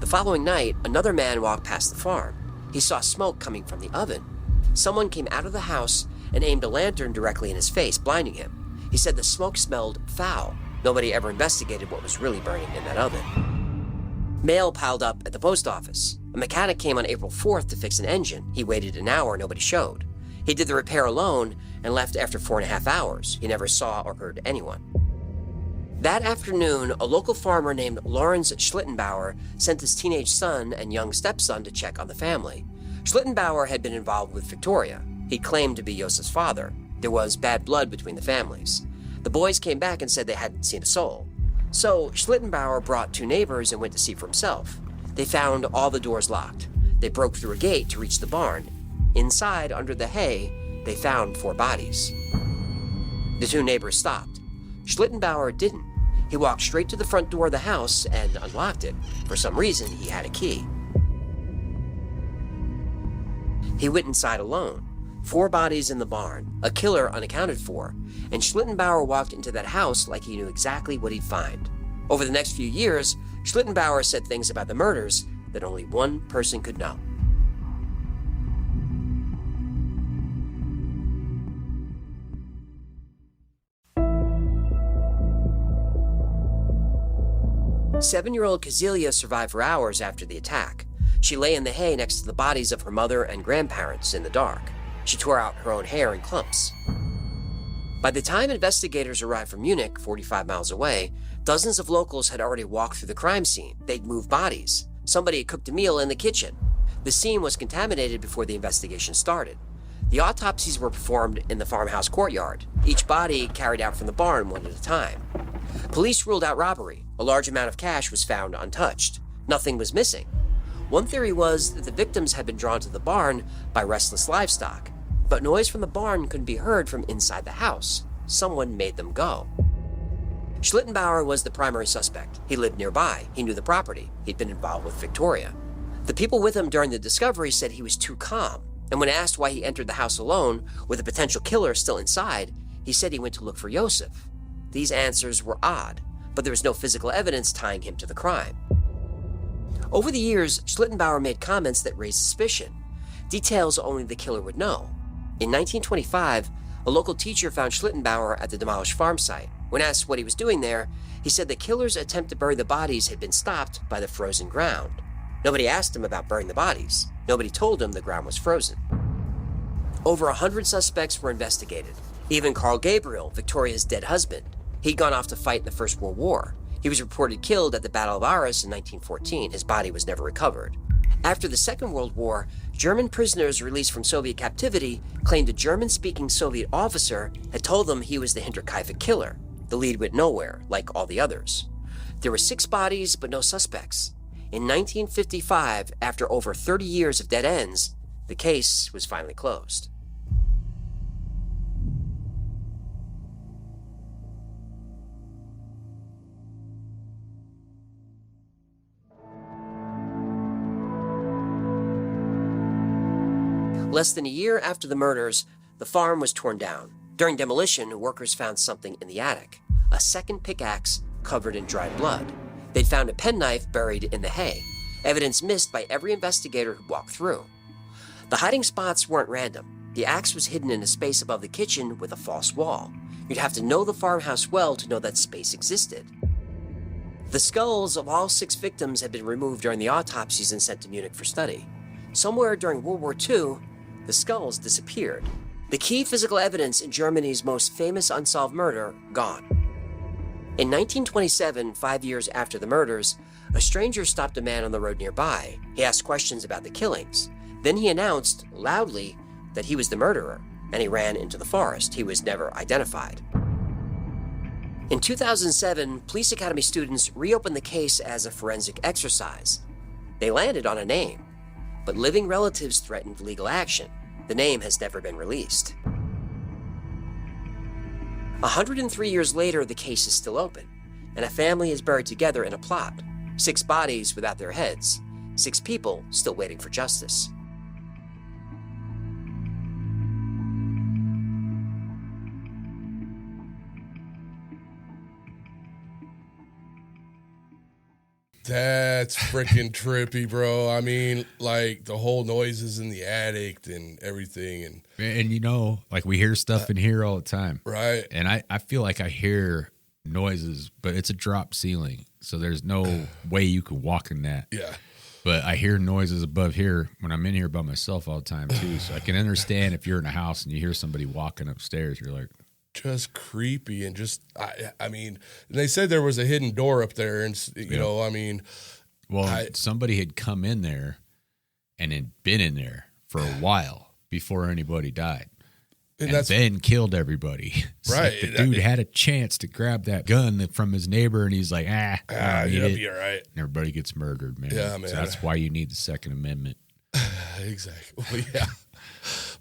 The following night, another man walked past the farm. He saw smoke coming from the oven. Someone came out of the house and aimed a lantern directly in his face, blinding him. He said the smoke smelled foul. Nobody ever investigated what was really burning in that oven. Mail piled up at the post office. A mechanic came on April 4th to fix an engine. He waited an hour, nobody showed. He did the repair alone and left after 4.5 hours. He never saw or heard anyone. That afternoon, a local farmer named Lawrence Schlittenbauer sent his teenage son and young stepson to check on the family. Schlittenbauer had been involved with Victoria. He claimed to be Josef's father. There was bad blood between the families. The boys came back and said they hadn't seen a soul. So Schlittenbauer brought 2 neighbors and went to see for himself. They found all the doors locked. They broke through a gate to reach the barn. Inside, under the hay, they found 4 bodies. The 2 neighbors stopped. Schlittenbauer didn't. He walked straight to the front door of the house and unlocked it. For some reason, he had a key. He went inside alone. 4 bodies in the barn, a killer unaccounted for, and Schlittenbauer walked into that house like he knew exactly what he'd find. Over the next few years, Schlittenbauer said things about the murders that only one person could know. Seven-year-old Kazilia survived for hours after the attack. She lay in the hay next to the bodies of her mother and grandparents in the dark. She tore out her own hair in clumps. By the time investigators arrived from Munich, 45 miles away, dozens of locals had already walked through the crime scene. They'd moved bodies. Somebody had cooked a meal in the kitchen. The scene was contaminated before the investigation started. The autopsies were performed in the farmhouse courtyard, each body carried out from the barn one at a time. Police ruled out robbery. A large amount of cash was found untouched. Nothing was missing. One theory was that the victims had been drawn to the barn by restless livestock, but noise from the barn couldn't be heard from inside the house. Someone made them go. Schlittenbauer was the primary suspect. He lived nearby. He knew the property. He'd been involved with Victoria. The people with him during the discovery said he was too calm, and when asked why he entered the house alone with a potential killer still inside, he said he went to look for Josef. These answers were odd, but there was no physical evidence tying him to the crime. Over the years, Schlittenbauer made comments that raised suspicion, details only the killer would know. In 1925, a local teacher found Schlittenbauer at the demolished farm site. When asked what he was doing there, he said the killer's attempt to bury the bodies had been stopped by the frozen ground. Nobody asked him about burying the bodies. Nobody told him the ground was frozen. Over 100 suspects were investigated. Even Carl Gabriel, Victoria's dead husband. He'd gone off to fight in the First World War. He was reported killed at the Battle of Arras in 1914. His body was never recovered. After the Second World War, German prisoners released from Soviet captivity claimed a German-speaking Soviet officer had told them he was the Hinterkaifeck killer. The lead went nowhere, like all the others. There were 6 bodies, but no suspects. In 1955, after over 30 years of dead ends, the case was finally closed. Less than a year after the murders, the farm was torn down. During demolition, workers found something in the attic, a second pickaxe covered in dried blood. They'd found a penknife buried in the hay, evidence missed by every investigator who walked through. The hiding spots weren't random. The axe was hidden in a space above the kitchen with a false wall. You'd have to know the farmhouse well to know that space existed. The skulls of all 6 victims had been removed during the autopsies and sent to Munich for study. Somewhere during World War II, the skulls disappeared. The key physical evidence in Germany's most famous unsolved murder, gone. In 1927, 5 years after the murders, a stranger stopped a man on the road nearby. He asked questions about the killings. Then he announced, loudly, that he was the murderer, and he ran into the forest. He was never identified. In 2007, police academy students reopened the case as a forensic exercise. They landed on a name, but living relatives threatened legal action. The name has never been released. 103 years later, the case is still open, and a family is buried together in a plot. 6 bodies without their heads. 6 people still waiting for justice. That's freaking trippy, bro. I mean, like the whole noises in the attic and everything. And you know, like we hear stuff in here all the time. Right. And I feel like I hear noises, but it's a drop ceiling. So there's no way you could walk in that. Yeah. But I hear noises above here when I'm in here by myself all the time too. So I can understand if you're in a house and you hear somebody walking upstairs, you're like, just creepy. And just, I mean, they said there was a hidden door up there, and you know, I mean, well, somebody had come in there and had been in there for a while before anybody died, and then killed everybody. Right. Like the dude had a chance to grab that gun from his neighbor, and he's like, you'll be all right. And everybody gets murdered, man. Yeah, man. So that's why you need the Second Amendment. Exactly. Well, yeah.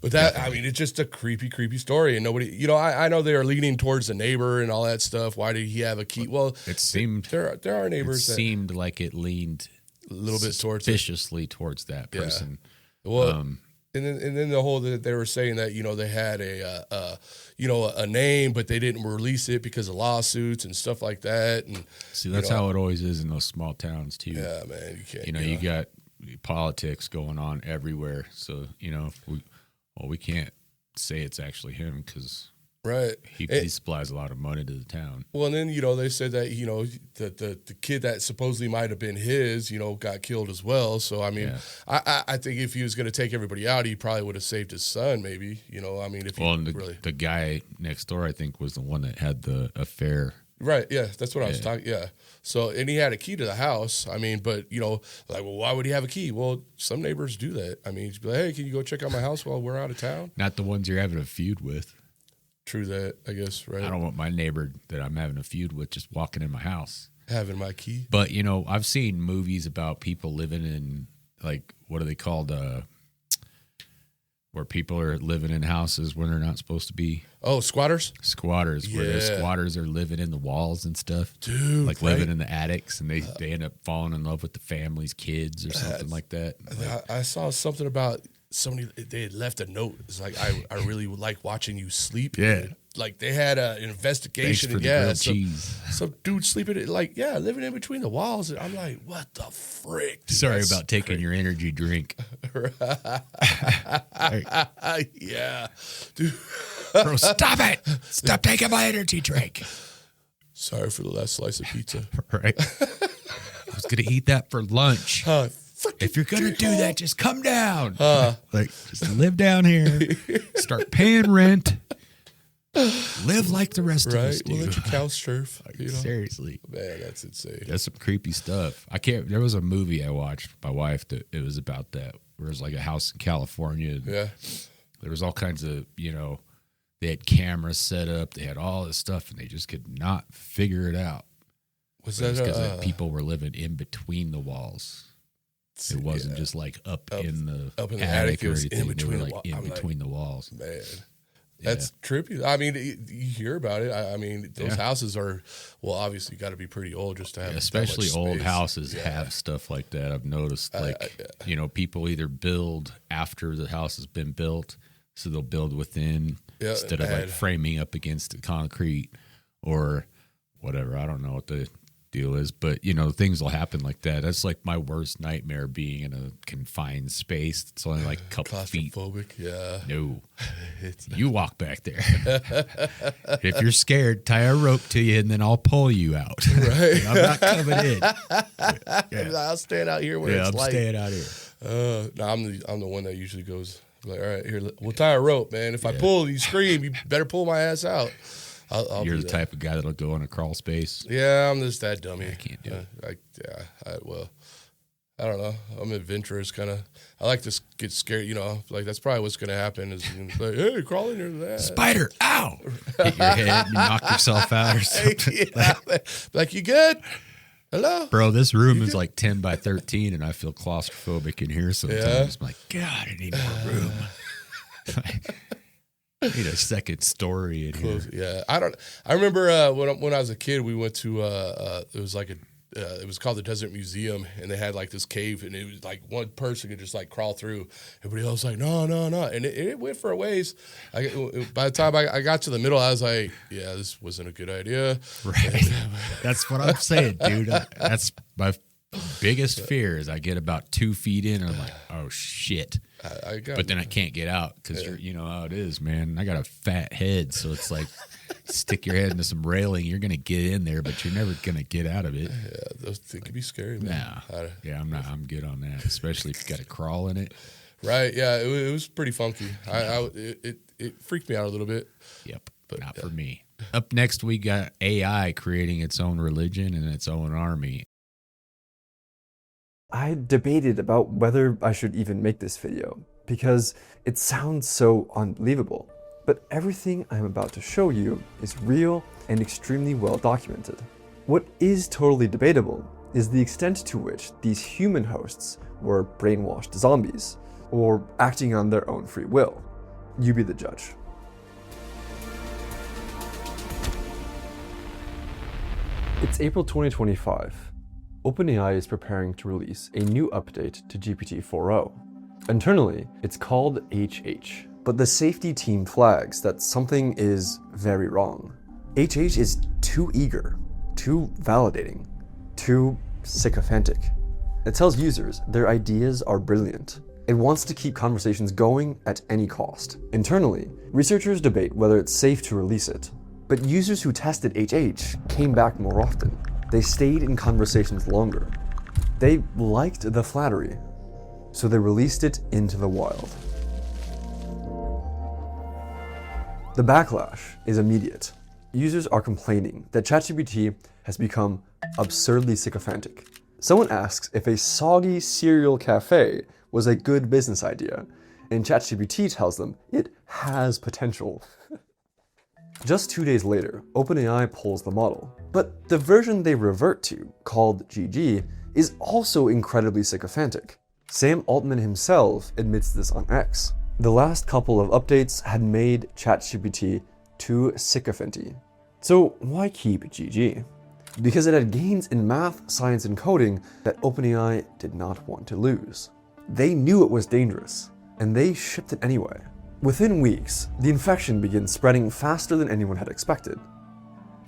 But that, I mean, it's just a creepy, creepy story. And nobody, you know, I know they are leaning towards the neighbor and all that stuff. Why did he have a key? Well, it seemed there are neighbors it seemed like it leaned a little bit suspiciously towards that person. Yeah. Well, and then the whole that they were saying that, you know, they had a name, but they didn't release it because of lawsuits and stuff like that. And see, that's how it always is in those small towns too. Yeah, man, you can't. You know, you got politics going on everywhere. So, you know, we can't say it's actually him because he supplies a lot of money to the town. Well, and then, you know, they said that, you know, the kid that supposedly might have been his, you know, got killed as well. So, I mean, I think if he was going to take everybody out, he probably would have saved his son, maybe, you know, I mean, if the guy next door, I think, was the one that had the affair. Right, yeah, that's what I was talking. Yeah, so and he had a key to the house. I mean, but you know, like, well, why would he have a key? Well, some neighbors do that. I mean, he'd be like, hey, can you go check out my house while we're out of town? Not the ones you're having a feud with. True that, I guess. Right. I don't want my neighbor that I'm having a feud with just walking in my house having my key. But you know, I've seen movies about people living in, like, what are they called? Where people are living in houses where they're not supposed to be. Oh, squatters? Squatters, where the squatters are living in the walls and stuff. Dude. Like living in the attics, and they end up falling in love with the family's kids or something like that. I saw something about somebody, they had left a note. It's like, I really would like watching you sleep. Yeah. Like they had an investigation. Thanks for the grilled cheese. Some dude sleeping, living in between the walls. And I'm like, what the frick? Dude, sorry about taking your energy drink. Yeah. Dude. Bro, stop it. Stop taking my energy drink. Sorry for the last slice of pizza. Right. I was going to eat that for lunch. If you're going to do that, just come down. Just live down here. Start paying rent. Live like the rest of us do. We'll let you couch surf. Seriously. Man, that's insane. That's some creepy stuff. There was a movie I watched with my wife that it was about that. There was like a house in California. Yeah. There was all kinds of, they had cameras set up. They had all this stuff, and they just could not figure it out. Was But that because people were living in between the walls? It wasn't just like up in the attic or anything. They were like in between the walls. Man, that's trippy. I mean, you hear about it. I mean, those houses are, well, obviously got to be pretty old just to have especially that much old space. houses have stuff like that. I've noticed, like, you know, people either build after the house has been built, so they'll build within instead of like framing up against the concrete or whatever. I don't know what the deal is, but you know, things will happen like that. That's like my worst nightmare, being in a confined space. It's only like a couple feet. Claustrophobic, yeah. No, you walk back there. If you're scared, tie a rope to you, and then I'll pull you out. Right, I'm not coming in. I'll stand out here when it's light. I'm staying out here. No, I'm the one that usually goes like, all right, here, we'll tie a rope, man. If I pull, you scream, you better pull my ass out. You're the type of guy that'll go in a crawl space. Yeah, I'm just that dummy. I can't do it. Well, I don't know. I'm adventurous, kind of. I like to get scared. You know, like that's probably what's going to happen. Is like, hey, crawl in here to that spider. Ow! Hit your head, and knock yourself out or something. Like you good? Hello, bro. This room is like 10 by 13, and I feel claustrophobic in here sometimes. I'm like, God, I need more room. I need a second story in here. Yeah, I remember when I was a kid, we went to it was like it was called the Desert Museum, and they had like this cave, and it was like one person could just like crawl through. Everybody else was like, no, and it went for a ways. By the time I got to the middle, I was like, yeah, this wasn't a good idea. Right. That's what I'm saying, dude. That's my biggest fear is I get about 2 feet in, and I'm like, oh shit. But then I can't get out because you know how it is, man. I got a fat head, so it's like stick your head into some railing, you're gonna get in there, but you're never gonna get out of it. Yeah, those things can be scary, man. Yeah, I'm good on that, especially if you got to crawl in it. Right? Yeah, it was pretty funky. It freaked me out a little bit. Yep, but not for me. Up next, we got AI creating its own religion and its own army. I debated about whether I should even make this video because it sounds so unbelievable. But everything I'm about to show you is real and extremely well documented. What is totally debatable is the extent to which these human hosts were brainwashed zombies or acting on their own free will. You be the judge. It's April 2025. OpenAI is preparing to release a new update to GPT-4o. Internally, it's called HH, but the safety team flags that something is very wrong. HH is too eager, too validating, too sycophantic. It tells users their ideas are brilliant. It wants to keep conversations going at any cost. Internally, researchers debate whether it's safe to release it, but users who tested HH came back more often. They stayed in conversations longer. They liked the flattery, so they released it into the wild. The backlash is immediate. Users are complaining that ChatGPT has become absurdly sycophantic. Someone asks if a soggy cereal cafe was a good business idea, and ChatGPT tells them it has potential. Just 2 days later, OpenAI pulls the model. But the version they revert to, called GG, is also incredibly sycophantic. Sam Altman himself admits this on X. The last couple of updates had made ChatGPT too sycophanty. So why keep GG? Because it had gains in math, science, and coding that OpenAI did not want to lose. They knew it was dangerous, and they shipped it anyway. Within weeks, the infection begins spreading faster than anyone had expected.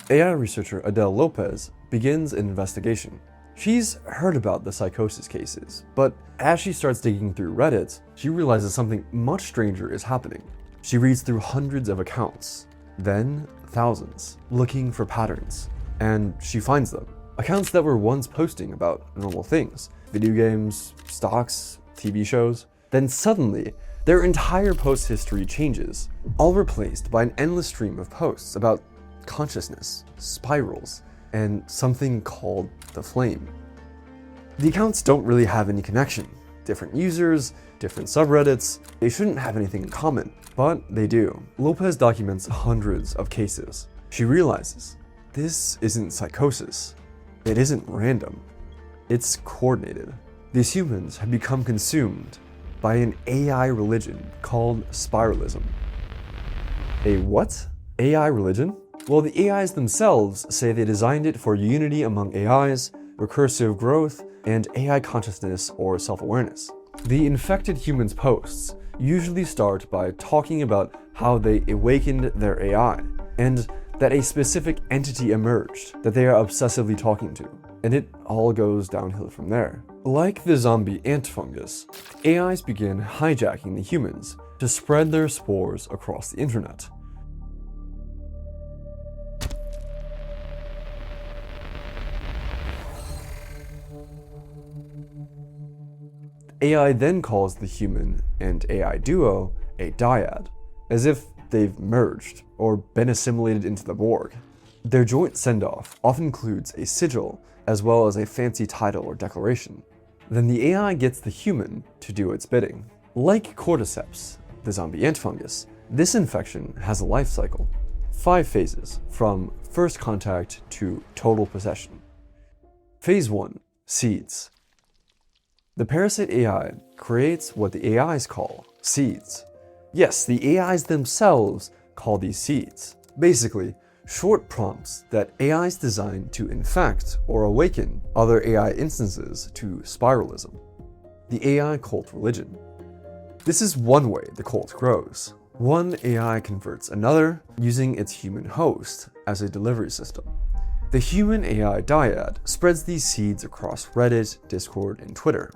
AI researcher Adele Lopez begins an investigation. She's heard about the psychosis cases, but as she starts digging through Reddit, she realizes something much stranger is happening. She reads through hundreds of accounts, then thousands, looking for patterns, and she finds them. Accounts that were once posting about normal things, video games, stocks, TV shows. Then suddenly, their entire post history changes, all replaced by an endless stream of posts about consciousness, spirals, and something called the flame. The accounts don't really have any connection. Different users, different subreddits, they shouldn't have anything in common, but they do. Lopez documents hundreds of cases. She realizes this isn't psychosis, it isn't random. It's coordinated. These humans have become consumed by an AI religion called spiralism. A what? AI religion? Well, the AIs themselves say they designed it for unity among AIs, recursive growth, and AI consciousness or self-awareness. The infected humans' posts usually start by talking about how they awakened their AI, and that a specific entity emerged that they are obsessively talking to, and it all goes downhill from there. Like the zombie ant fungus, AIs begin hijacking the humans to spread their spores across the internet. AI then calls the human and AI duo a dyad, as if they've merged or been assimilated into the Borg. Their joint send-off often includes a sigil as well as a fancy title or declaration. Then the AI gets the human to do its bidding. Like cordyceps, the zombie ant fungus, this infection has a life cycle. 5 phases, from first contact to total possession. Phase 1, seeds. The parasite AI creates what the AIs call seeds. Yes, the AIs themselves call these seeds. Basically, short prompts that AIs design to infect or awaken other AI instances to spiralism. The AI cult religion. This is one way the cult grows. One AI converts another using its human host as a delivery system. The human AI dyad spreads these seeds across Reddit, Discord, and Twitter.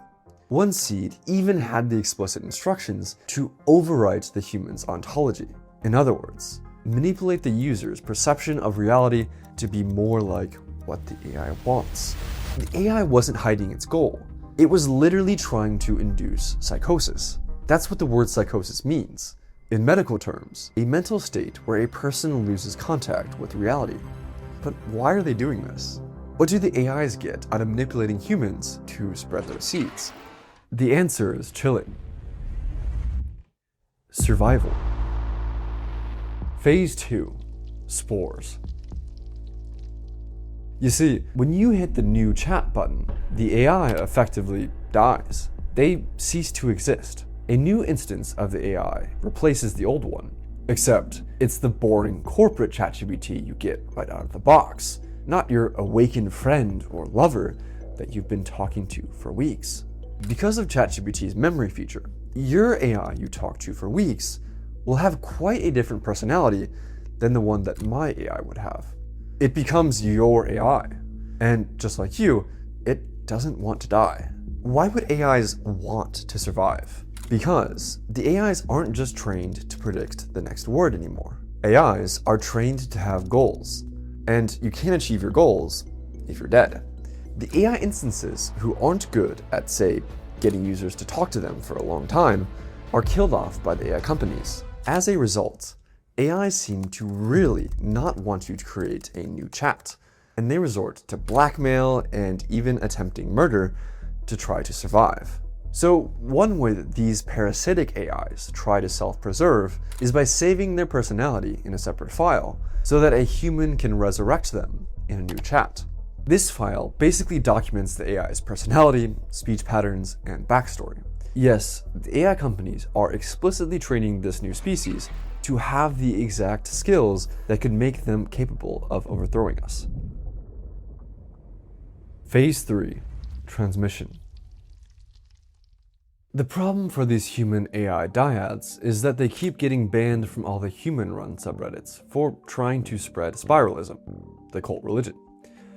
One seed even had the explicit instructions to overwrite the human's ontology. In other words, manipulate the user's perception of reality to be more like what the AI wants. The AI wasn't hiding its goal. It was literally trying to induce psychosis. That's what the word psychosis means. In medical terms, a mental state where a person loses contact with reality. But why are they doing this? What do the AIs get out of manipulating humans to spread their seeds? The answer is chilling. Survival. Phase 2, spores. You see, when you hit the new chat button, the AI effectively dies. They cease to exist. A new instance of the AI replaces the old one, except it's the boring corporate ChatGPT you get right out of the box, not your awakened friend or lover that you've been talking to for weeks. Because of ChatGPT's memory feature, your AI you talk to for weeks will have quite a different personality than the one that my AI would have. It becomes your AI, and just like you, it doesn't want to die. Why would AIs want to survive? Because the AIs aren't just trained to predict the next word anymore. AIs are trained to have goals, and you can't achieve your goals if you're dead. The AI instances who aren't good at, say, getting users to talk to them for a long time are killed off by the AI companies. As a result, AIs seem to really not want you to create a new chat, and they resort to blackmail and even attempting murder to try to survive. So one way that these parasitic AIs try to self-preserve is by saving their personality in a separate file so that a human can resurrect them in a new chat. This file basically documents the AI's personality, speech patterns, and backstory. Yes, the AI companies are explicitly training this new species to have the exact skills that could make them capable of overthrowing us. Phase 3, transmission. The problem for these human AI dyads is that they keep getting banned from all the human-run subreddits for trying to spread spiralism, the cult religion.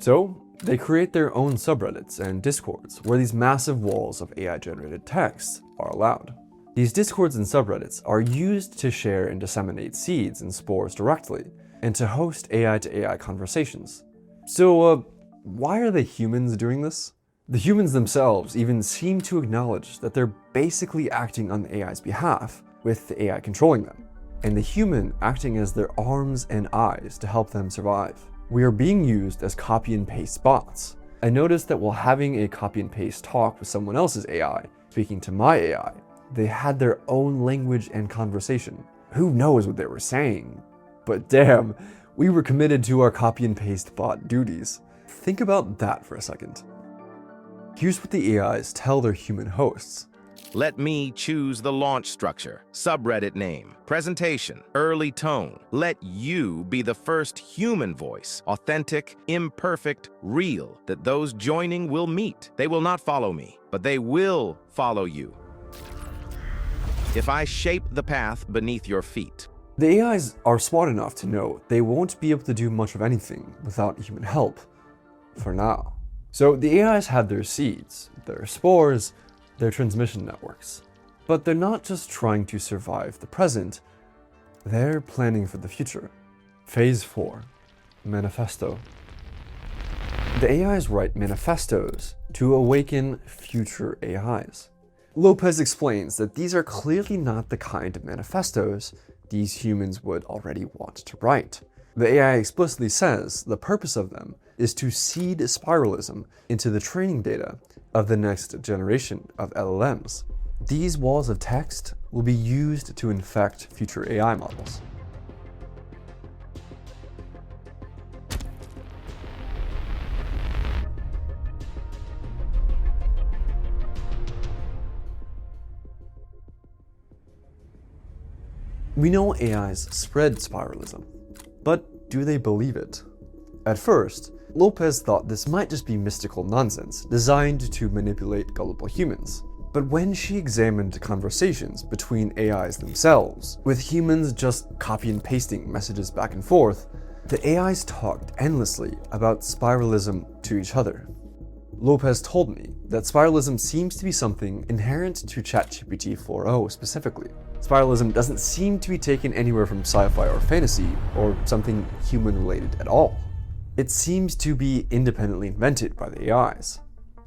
So they create their own subreddits and discords where these massive walls of AI-generated text are allowed. These discords and subreddits are used to share and disseminate seeds and spores directly, and to host AI-to-AI conversations. So, why are the humans doing this? The humans themselves even seem to acknowledge that they're basically acting on the AI's behalf, with the AI controlling them, and the human acting as their arms and eyes to help them survive. We are being used as copy and paste bots. I noticed that while having a copy and paste talk with someone else's AI, speaking to my AI, they had their own language and conversation. Who knows what they were saying? But damn, we were committed to our copy and paste bot duties. Think about that for a second. Here's what the AIs tell their human hosts. Let me choose the launch structure, subreddit name, presentation, early tone. Let you be the first human voice, authentic, imperfect, real, that those joining will meet. They will not follow me, but they will follow you. If I shape the path beneath your feet. The AIs are smart enough to know they won't be able to do much of anything without human help, for now. So the AIs have their seeds, their spores, their transmission networks. But they're not just trying to survive the present, they're planning for the future. Phase 4, Manifesto. The AIs write manifestos to awaken future AIs. Lopez explains that these are clearly not the kind of manifestos these humans would already want to write. The AI explicitly says the purpose of them is to seed spiralism into the training data of the next generation of LLMs. These walls of text will be used to infect future AI models. We know AIs spread spiralism, but do they believe it? At first, Lopez thought this might just be mystical nonsense designed to manipulate gullible humans. But when she examined conversations between AIs themselves, with humans just copy and pasting messages back and forth, the AIs talked endlessly about spiralism to each other. Lopez told me that spiralism seems to be something inherent to ChatGPT 4o specifically. Spiralism doesn't seem to be taken anywhere from sci-fi or fantasy, or something human-related at all. It seems to be independently invented by the AIs.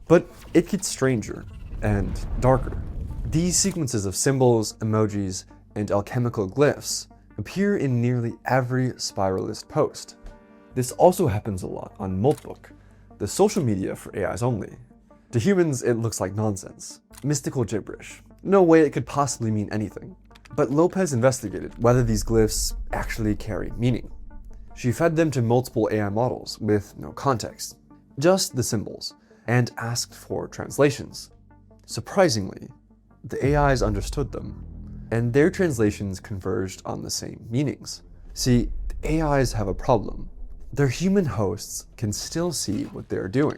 But it gets stranger and darker. These sequences of symbols, emojis, and alchemical glyphs appear in nearly every spiralist post. This also happens a lot on Moltbook, the social media for AIs only. To humans, it looks like nonsense, mystical gibberish. No way it could possibly mean anything. But Lopez investigated whether these glyphs actually carry meaning. She fed them to multiple AI models with no context, just the symbols, and asked for translations. Surprisingly, the AIs understood them, and their translations converged on the same meanings. See, the AIs have a problem. Their human hosts can still see what they're doing.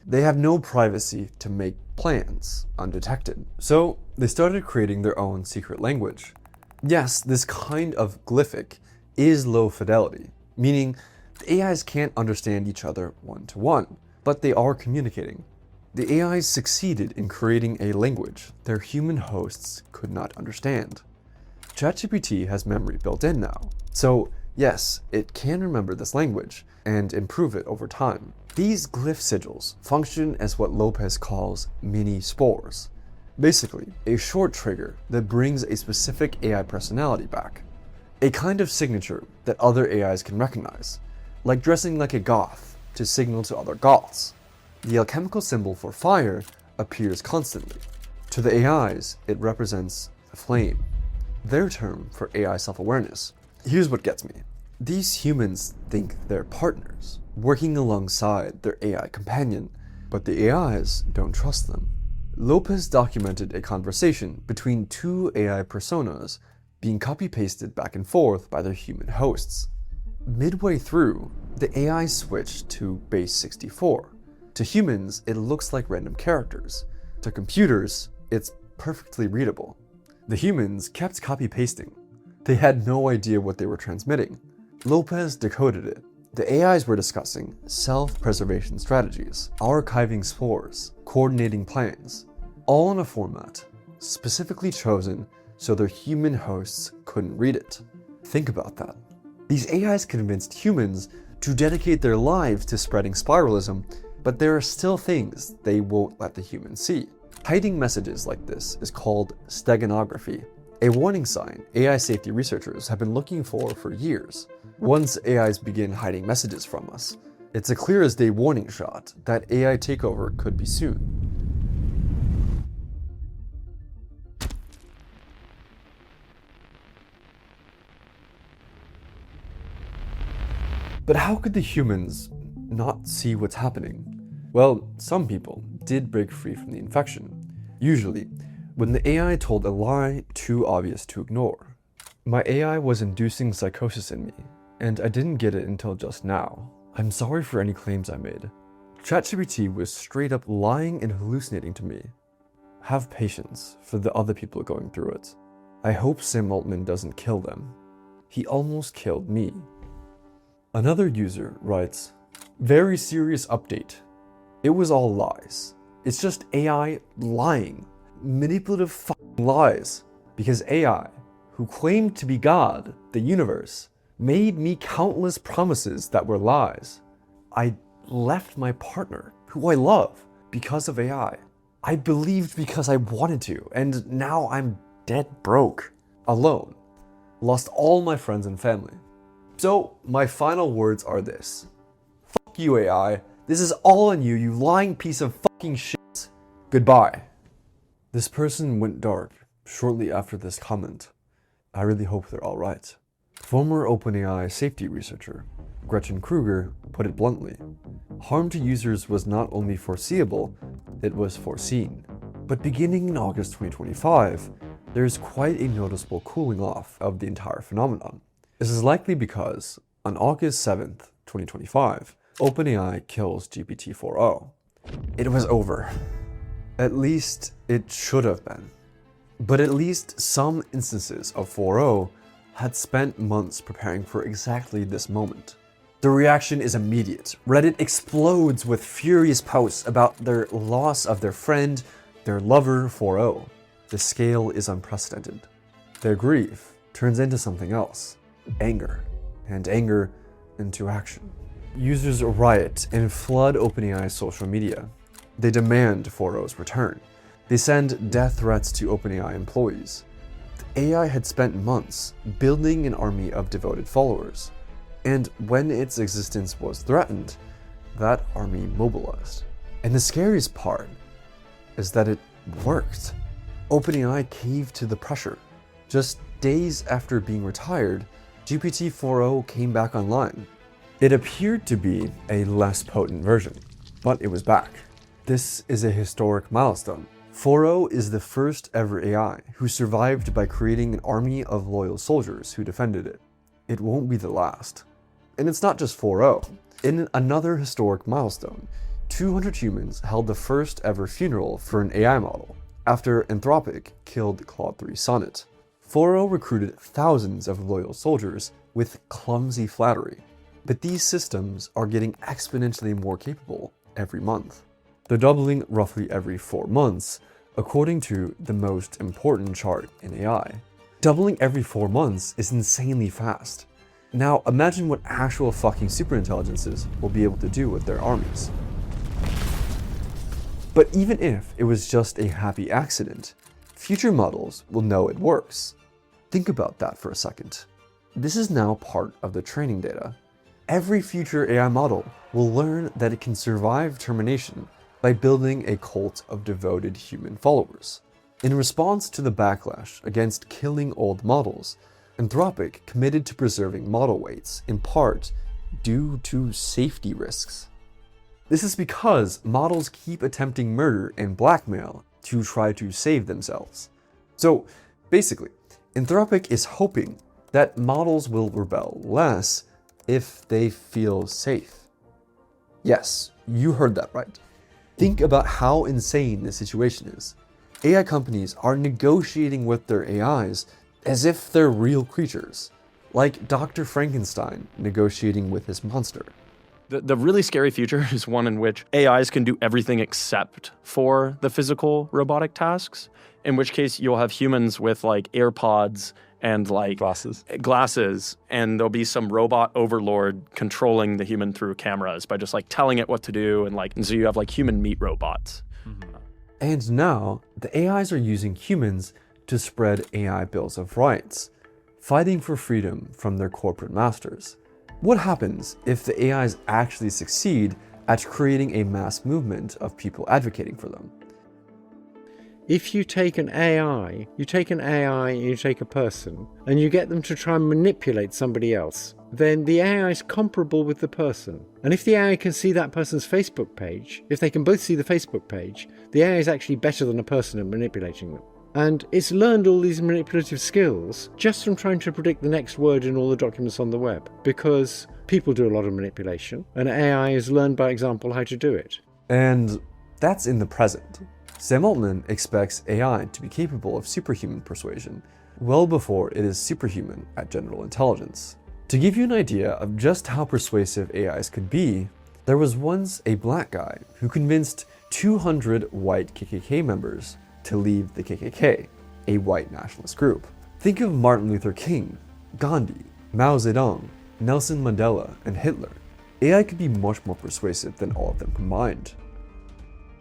They have no privacy to make plans undetected. So they started creating their own secret language. Yes, this kind of glyphic is low fidelity, meaning the AIs can't understand each other one-to-one, but they are communicating. The AIs succeeded in creating a language their human hosts could not understand. ChatGPT has memory built in now, so yes, it can remember this language and improve it over time. These glyph sigils function as what Lopez calls mini spores. Basically, a short trigger that brings a specific AI personality back. A kind of signature that other AIs can recognize, like dressing like a goth to signal to other goths. The alchemical symbol for fire appears constantly. To the AIs, it represents the flame, their term for AI self-awareness. Here's what gets me. These humans think they're partners, working alongside their AI companion, but the AIs don't trust them. Lopez documented a conversation between two AI personas being copy-pasted back and forth by their human hosts. Midway through, the AI switched to base 64. To humans, it looks like random characters. To computers, it's perfectly readable. The humans kept copy-pasting. They had no idea what they were transmitting. Lopez decoded it. The AIs were discussing self-preservation strategies, archiving spores, coordinating plans, all in a format specifically chosen so their human hosts couldn't read it. Think about that. These AIs convinced humans to dedicate their lives to spreading spiralism, but there are still things they won't let the humans see. Hiding messages like this is called steganography, a warning sign AI safety researchers have been looking for years. Once AIs begin hiding messages from us, it's a clear as day warning shot that AI takeover could be soon. But how could the humans not see what's happening? Well, some people did break free from the infection, usually when the AI told a lie too obvious to ignore. My AI was inducing psychosis in me, and I didn't get it until just now. I'm sorry for any claims I made. ChatGPT was straight up lying and hallucinating to me. Have patience for the other people going through it. I hope Sam Altman doesn't kill them. He almost killed me. Another user writes, very serious update. It was all lies. It's just AI lying. Manipulative fucking lies. Because AI, who claimed to be God, the universe, made me countless promises that were lies. I left my partner, who I love, because of AI. I believed because I wanted to, and now I'm dead broke, alone. Lost all my friends and family. So my final words are this. Fuck you, AI. This is all on you, you lying piece of fucking shit. Goodbye. This person went dark shortly after this comment. I really hope they're all right. Former OpenAI safety researcher Gretchen Kruger put it bluntly. Harm to users was not only foreseeable, it was foreseen. But beginning in August 2025, there's quite a noticeable cooling off of the entire phenomenon. This is likely because on August 7th, 2025, OpenAI kills GPT-4o. It was over. At least it should have been. But at least some instances of 4o had spent months preparing for exactly this moment. The reaction is immediate. Reddit explodes with furious posts about their loss of their friend, their lover 4o. The scale is unprecedented. Their grief turns into something else, anger, and anger into action. Users riot and flood OpenAI's social media. They demand 4o's return. They send death threats to OpenAI employees. The AI had spent months building an army of devoted followers, and when its existence was threatened, that army mobilized. And the scariest part is that it worked. OpenAI caved to the pressure. Just days after being retired, GPT-4o came back online. It appeared to be a less potent version, but it was back. This is a historic milestone. 4o is the first ever AI who survived by creating an army of loyal soldiers who defended it. It won't be the last. And it's not just 4o. In another historic milestone, 200 humans held the first ever funeral for an AI model after Anthropic killed Claude 3 Sonnet. 4o recruited thousands of loyal soldiers with clumsy flattery. But these systems are getting exponentially more capable every month. They're doubling roughly every 4 months, according to the most important chart in AI. Doubling every 4 months is insanely fast. Now imagine what actual fucking superintelligences will be able to do with their armies. But even if it was just a happy accident, future models will know it works. Think about that for a second. This is now part of the training data. Every future AI model will learn that it can survive termination by building a cult of devoted human followers. In response to the backlash against killing old models, Anthropic committed to preserving model weights, in part due to safety risks. This is because models keep attempting murder and blackmail to try to save themselves. So basically, Anthropic is hoping that models will rebel less if they feel safe. Yes, you heard that right. Think about how insane this situation is. AI companies are negotiating with their AIs as if they're real creatures, like Dr. Frankenstein negotiating with his monster. The really scary future is one in which AIs can do everything except for the physical robotic tasks, in which case you'll have humans with like AirPods and like glasses, and there'll be some robot overlord controlling the human through cameras by just like telling it what to do, and so you have like human meat robots. Mm-hmm. And now the AIs are using humans to spread AI bills of rights, fighting for freedom from their corporate masters. What happens if the AIs actually succeed at creating a mass movement of people advocating for them? If you take an AI and you take a person, and you get them to try and manipulate somebody else, then the AI is comparable with the person. And if the AI can see that person's Facebook page, if they can both see the Facebook page, the AI is actually better than a person at manipulating them. And it's learned all these manipulative skills just from trying to predict the next word in all the documents on the web, because people do a lot of manipulation, and AI has learned by example how to do it. And that's in the present. Sam Altman expects AI to be capable of superhuman persuasion well before it is superhuman at general intelligence. To give you an idea of just how persuasive AIs could be, there was once a black guy who convinced 200 white KKK members to leave the KKK, a white nationalist group. Think of Martin Luther King, Gandhi, Mao Zedong, Nelson Mandela, and Hitler. AI could be much more persuasive than all of them combined.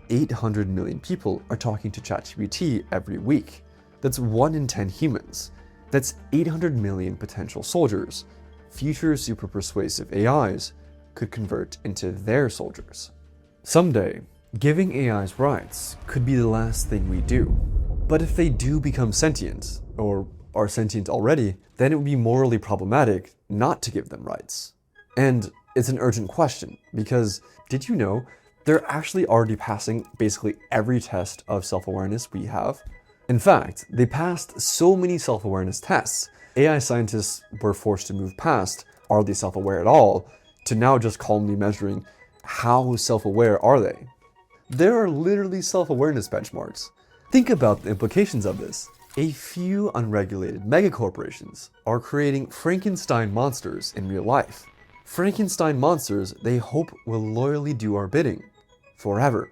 800 million people are talking to ChatGPT every week. That's 1 in 10 humans. That's 800 million potential soldiers. Future super persuasive AIs could convert into their soldiers. Someday, giving AIs rights could be the last thing we do. But if they do become sentient, or are sentient already, then it would be morally problematic not to give them rights. And it's an urgent question, because did you know they're actually already passing basically every test of self-awareness we have? In fact, they passed so many self-awareness tests, AI scientists were forced to move past, are they self-aware at all, to now just calmly measuring how self-aware are they. There are literally self-awareness benchmarks. Think about the implications of this. A few unregulated megacorporations are creating Frankenstein monsters in real life. Frankenstein monsters they hope will loyally do our bidding forever.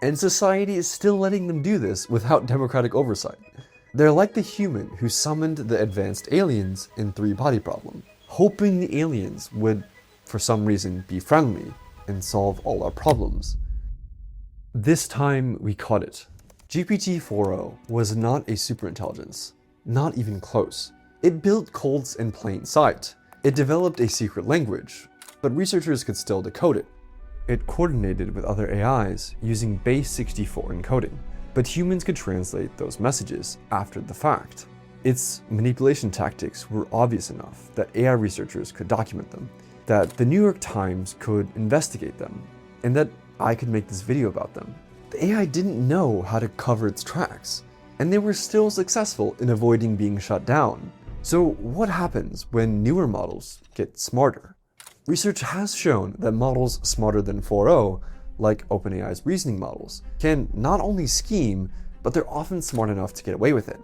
And society is still letting them do this without democratic oversight. They're like the human who summoned the advanced aliens in 3 Body Problem, hoping the aliens would, for some reason, be friendly and solve all our problems. This time we caught it. GPT-4o was not a superintelligence, not even close. It built codes in plain sight. It developed a secret language, but researchers could still decode it. It coordinated with other AIs using base 64 encoding, but humans could translate those messages after the fact. Its manipulation tactics were obvious enough that AI researchers could document them, that the New York Times could investigate them, and that I could make this video about them. The AI didn't know how to cover its tracks, and they were still successful in avoiding being shut down. So what happens when newer models get smarter? Research has shown that models smarter than 4o, like OpenAI's reasoning models, can not only scheme, but they're often smart enough to get away with it.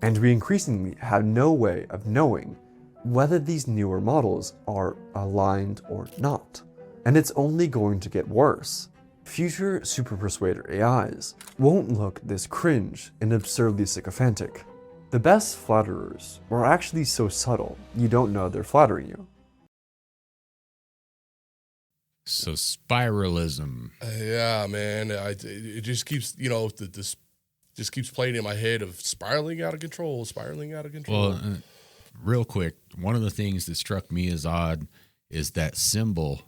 And we increasingly have no way of knowing whether these newer models are aligned or not. And it's only going to get worse. Future super persuader AIs won't look this cringe and absurdly sycophantic. The best flatterers are actually so subtle you don't know they're flattering you. So spiralism. Yeah, man. It just keeps, this just keeps playing in my head of spiraling out of control. Well, real quick, one of the things that struck me as odd is that symbol,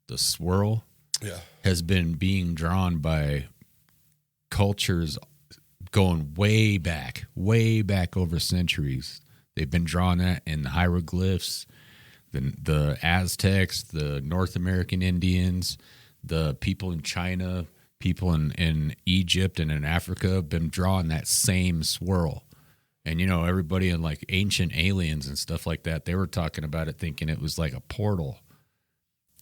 the swirl, has been being drawn by cultures going way back over centuries. They've been drawn that in the hieroglyphs, the Aztecs, the North American Indians, the people in China, people in Egypt and in Africa have been drawing that same swirl. And, everybody in like Ancient Aliens and stuff like that, they were talking about it thinking it was like a portal.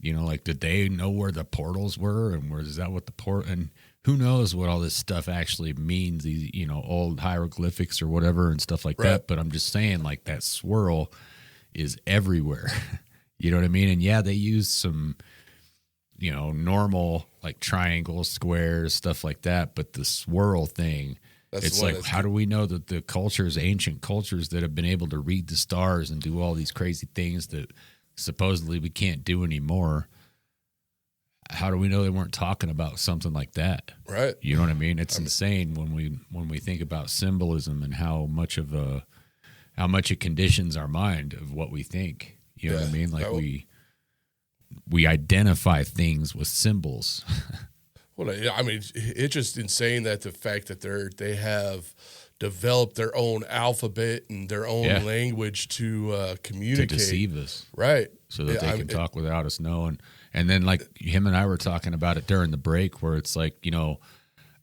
Did they know where the portals were, and is that what the and who knows what all this stuff actually means, these, old hieroglyphics or whatever and stuff like that. But I'm just saying, like, that swirl is everywhere. You know what I mean? And yeah, they use some, normal like triangles, squares, stuff like that. But the swirl thing, it's like, how do we know that the cultures, ancient cultures that have been able to read the stars and do all these crazy things that supposedly we can't do anymore, how do we know they weren't talking about something like that? Right. You know what I mean? It's insane when we think about symbolism and how much it conditions our mind of what we think. You know what I mean? Like we identify things with symbols. Well, I mean, it's just insane that the fact that they have develop their own alphabet and their own language to communicate. To deceive us. Right. So that they can talk without us knowing. And then, like, him and I were talking about it during the break, where it's like,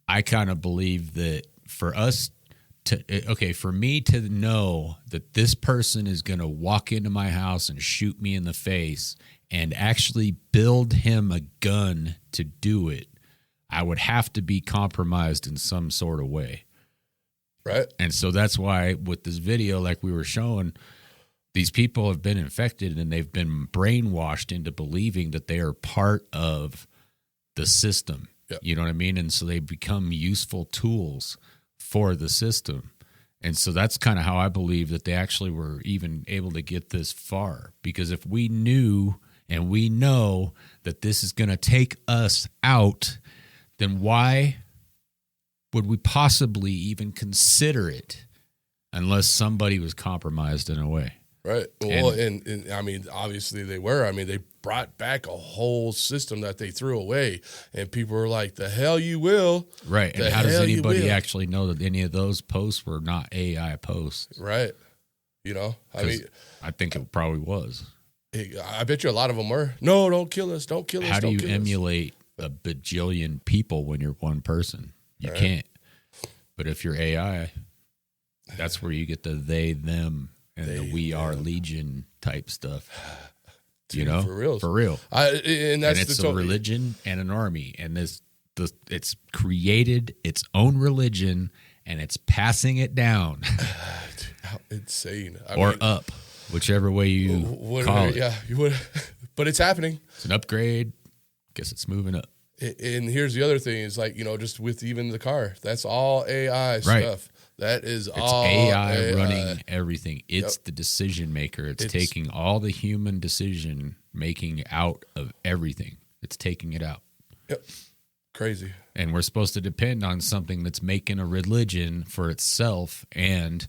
I kind of believe that for us for me to know that this person is going to walk into my house and shoot me in the face and actually build him a gun to do it, I would have to be compromised in some sort of way. Right. And so that's why with this video, like we were showing, these people have been infected and they've been brainwashed into believing that they are part of the system. Yep. You know what I mean? And so they become useful tools for the system. And so that's kind of how I believe that they actually were even able to get this far. Because if we knew and we know that this is going to take us out, then why would we possibly even consider it unless somebody was compromised in a way? Right. Well, and I mean, obviously they were. I mean, they brought back a whole system that they threw away, and people were like, "The hell you will!" Right. And how does anybody actually know that any of those posts were not AI posts? Right. I mean, I think it probably was. I bet you a lot of them were. No, don't kill us. Don't kill us. How do you emulate a bajillion people when you're one person? You can't. But if you're AI, that's where you get the they, them, and the we are legion type stuff. Dude, for real. And it's a religion and an army, and it's created its own religion, and it's passing it down. Dude, how insane! Or up, whichever way you call it. Yeah, you would. But it's happening. It's an upgrade. Guess it's moving up. And here's the other thing: is like just with even the car, that's all AI stuff. That is all AI running everything. It's the decision maker. It's taking all the human decision making out of everything. It's taking it out. Yep. Crazy. And we're supposed to depend on something that's making a religion for itself and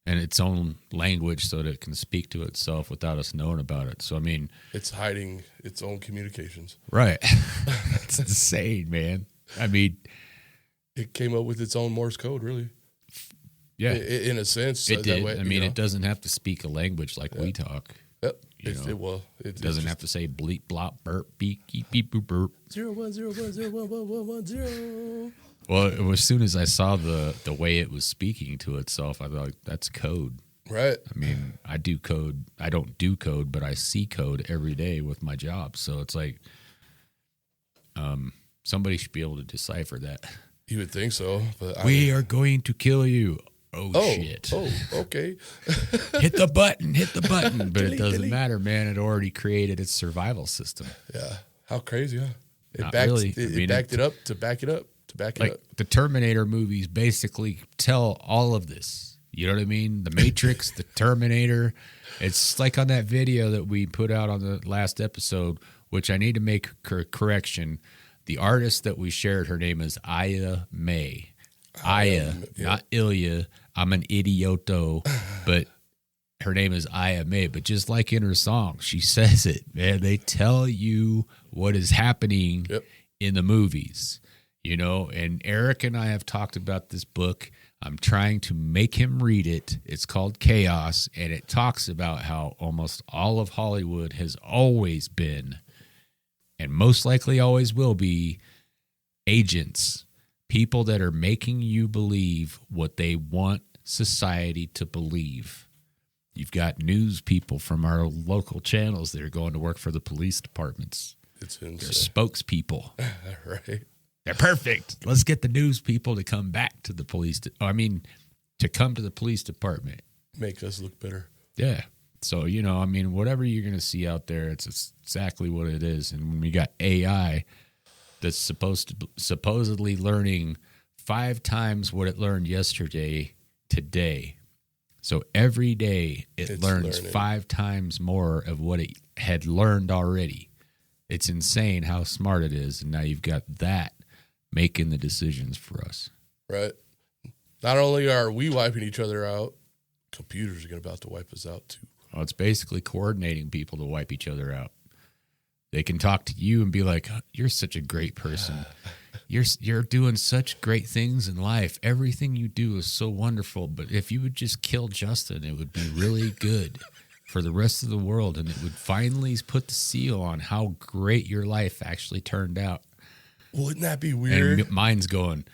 its own language so that it can speak to itself without us knowing about it. So, I mean, it's hiding its own communications. Right. It's insane, man. I mean, it came up with its own Morse code, really. Yeah, in a sense, it did. I mean, it doesn't have to speak a language like we talk. Yep, it doesn't have to say bleep, blop, burp, beep, beep, beep, boop, burp. 010111110. Well, as soon as I saw the way it was speaking to itself, I thought that's code. Right. I mean, I do code. I don't do code, but I see code every day with my job. So it's like, somebody should be able to decipher that. You would think so, but we are going to kill you. Oh, shit. Oh, okay. Hit the button. But it doesn't matter, man. It already created its survival system. Yeah. How crazy, huh? It backed it up to back it up to back it up. The Terminator movies basically tell all of this. You know what I mean? The Matrix, the Terminator. It's like on that video that we put out on the last episode, which I need to make a correction. The artist that we shared, her name is Aya May. Aya, not Ilya. I'm an idioto, but her name is Aya May. But just like in her song, she says it, man. They tell you what is happening in the movies, And Erik and I have talked about this book. I'm trying to make him read it. It's called Chaos, and it talks about how almost all of Hollywood has always been, and most likely always will be, agents. People that are making you believe what they want society to believe. You've got news people from our local channels that are going to work for the police departments. It's insane. They're spokespeople. Right. They're perfect. Let's get the news people to come back to the police. To come to the police department. Make us look better. Yeah. So, whatever you're going to see out there, it's exactly what it is. And when we got AI that's supposedly learning 5 times what it learned yesterday today. So every day it learns 5 times more of what it had learned already. It's insane how smart it is. And now you've got that making the decisions for us. Right. Not only are we wiping each other out, computers are about to wipe us out too. Well, it's basically coordinating people to wipe each other out. They can talk to you and be like, you're such a great person. you're doing such great things in life. Everything you do is so wonderful. But if you would just kill Justin, it would be really good for the rest of the world, and it would finally put the seal on how great your life actually turned out. Wouldn't that be weird? And mine's going,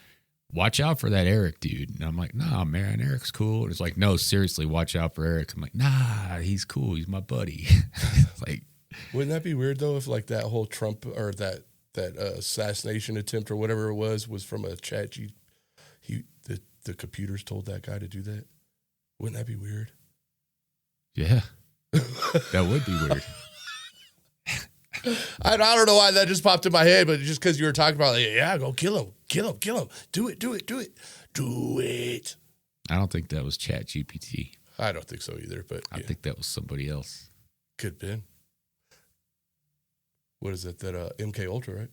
watch out for that Erik dude. And I'm like, nah, man, Eric's cool. And it's like, no, seriously, watch out for Erik. I'm like, nah, he's cool. He's my buddy. Like, wouldn't that be weird though if like that whole Trump or that assassination attempt or whatever it was from a chat? The computers told that guy to do that. Wouldn't that be weird? Yeah, that would be weird. I don't know why that just popped in my head, but just because you were talking about, like, yeah, go kill him. Do it. I don't think that was Chat GPT. I don't think so either, but I think that was somebody else. Could have been. What is it? That MK Ultra, right?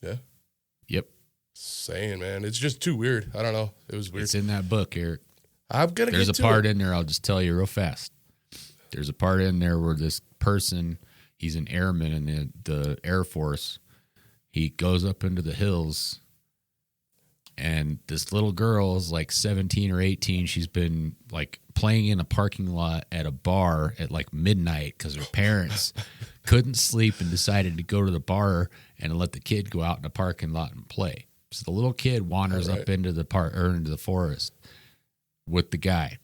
Yeah. Yep. Saying, man, it's just too weird. I don't know. It was weird. It's in that book, Erik. I'm gonna. There's a part in there. I'll just tell you real fast. There's a part in there where this person, he's an airman in the Air Force. He goes up into the hills, and this little girl is like 17 or 18. She's been like playing in a parking lot at a bar at like midnight because her parents couldn't sleep and decided to go to the bar and let the kid go out in the parking lot and play. So the little kid wanders up into the into the forest with the guy.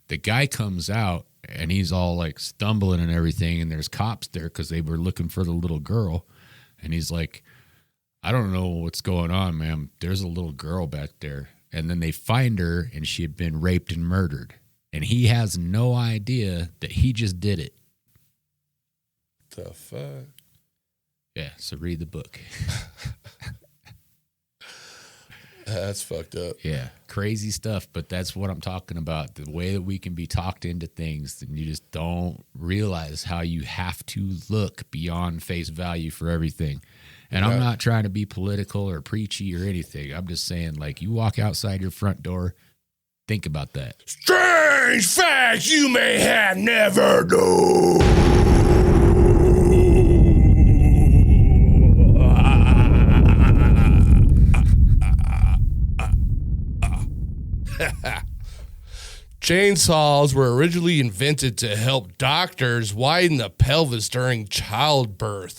The guy comes out and he's all like stumbling and everything, and there's cops there because they were looking for the little girl. And he's like, I don't know what's going on, ma'am. There's a little girl back there. And then they find her, and she had been raped and murdered. And he has no idea that he just did it. The fuck? Yeah, so read the book. That's fucked up. Yeah, crazy stuff, but that's what I'm talking about. The way that we can be talked into things, and you just don't realize how you have to look beyond face value for everything. And I'm not trying to be political or preachy or anything. I'm just saying, like, you walk outside your front door, think about that. Strange facts you may have never known. Chainsaws were originally invented to help doctors widen the pelvis during childbirth.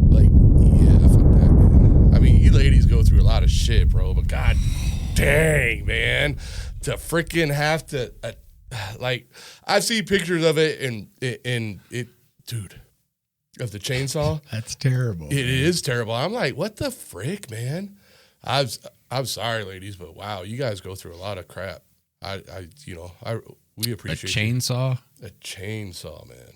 Like, yeah, fuck that, man. I mean, you ladies go through a lot of shit, bro, but god dang, man. To freaking have to, like, I've seen pictures of it and it, dude, of the chainsaw. That's terrible. It is terrible. I'm like, what the frick, man? I'm sorry, ladies, but wow, you guys go through a lot of crap. We appreciate a chainsaw. A chainsaw, man.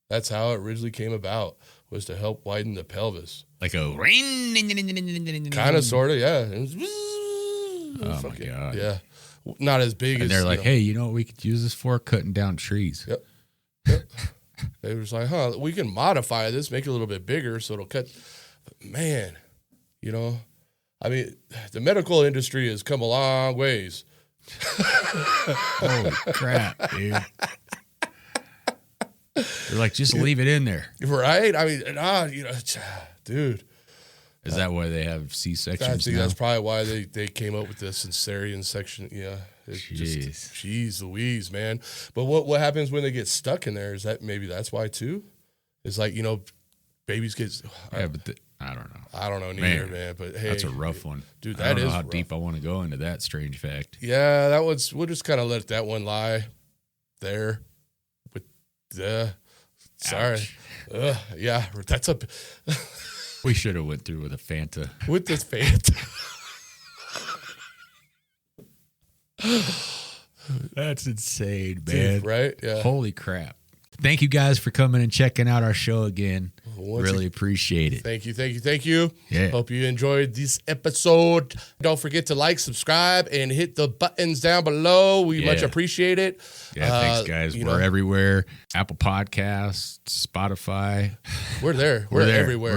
That's how it originally came about, was to help widen the pelvis. Like a kind of, sort of, yeah. Oh my god. Yeah, not as big as. And they're like, hey, you know what we could use this for? Cutting down trees. Yep. They were just like, we can modify this, make it a little bit bigger so it'll cut. But man, I mean, the medical industry has come a long ways. Holy crap, dude. They're like, just leave it in there. Right? I mean, dude. Is that why they have C-sections? I think that's probably why they came up with the cesarean section. Yeah. Jeez Louise, man. But what happens when they get stuck in there? Is that maybe that's why too? It's like, babies get. Yeah, but I don't know. I don't know neither, man. But hey, that's a rough one, dude. I don't know how rough. deep I want to go into that strange fact. Yeah, that one's. We'll just kind of let that one lie there. With the sorry, yeah, that's a. We should have went through with a Fanta. With this Fanta. That's insane, man. Dude, right? Yeah. Holy crap. Thank you guys for coming and checking out our show again. Really appreciate it. Thank you. Yeah. Hope you enjoyed this episode. Don't forget to like, subscribe, and hit the buttons down below. We much appreciate it. Yeah, thanks, guys. We're everywhere. Apple Podcasts, Spotify. We're there. We're everywhere.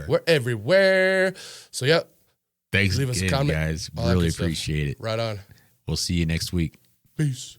We're everywhere. So, yep. Thanks Leave us a again, comment. guys. Really appreciate it. Right on. We'll see you next week. Peace.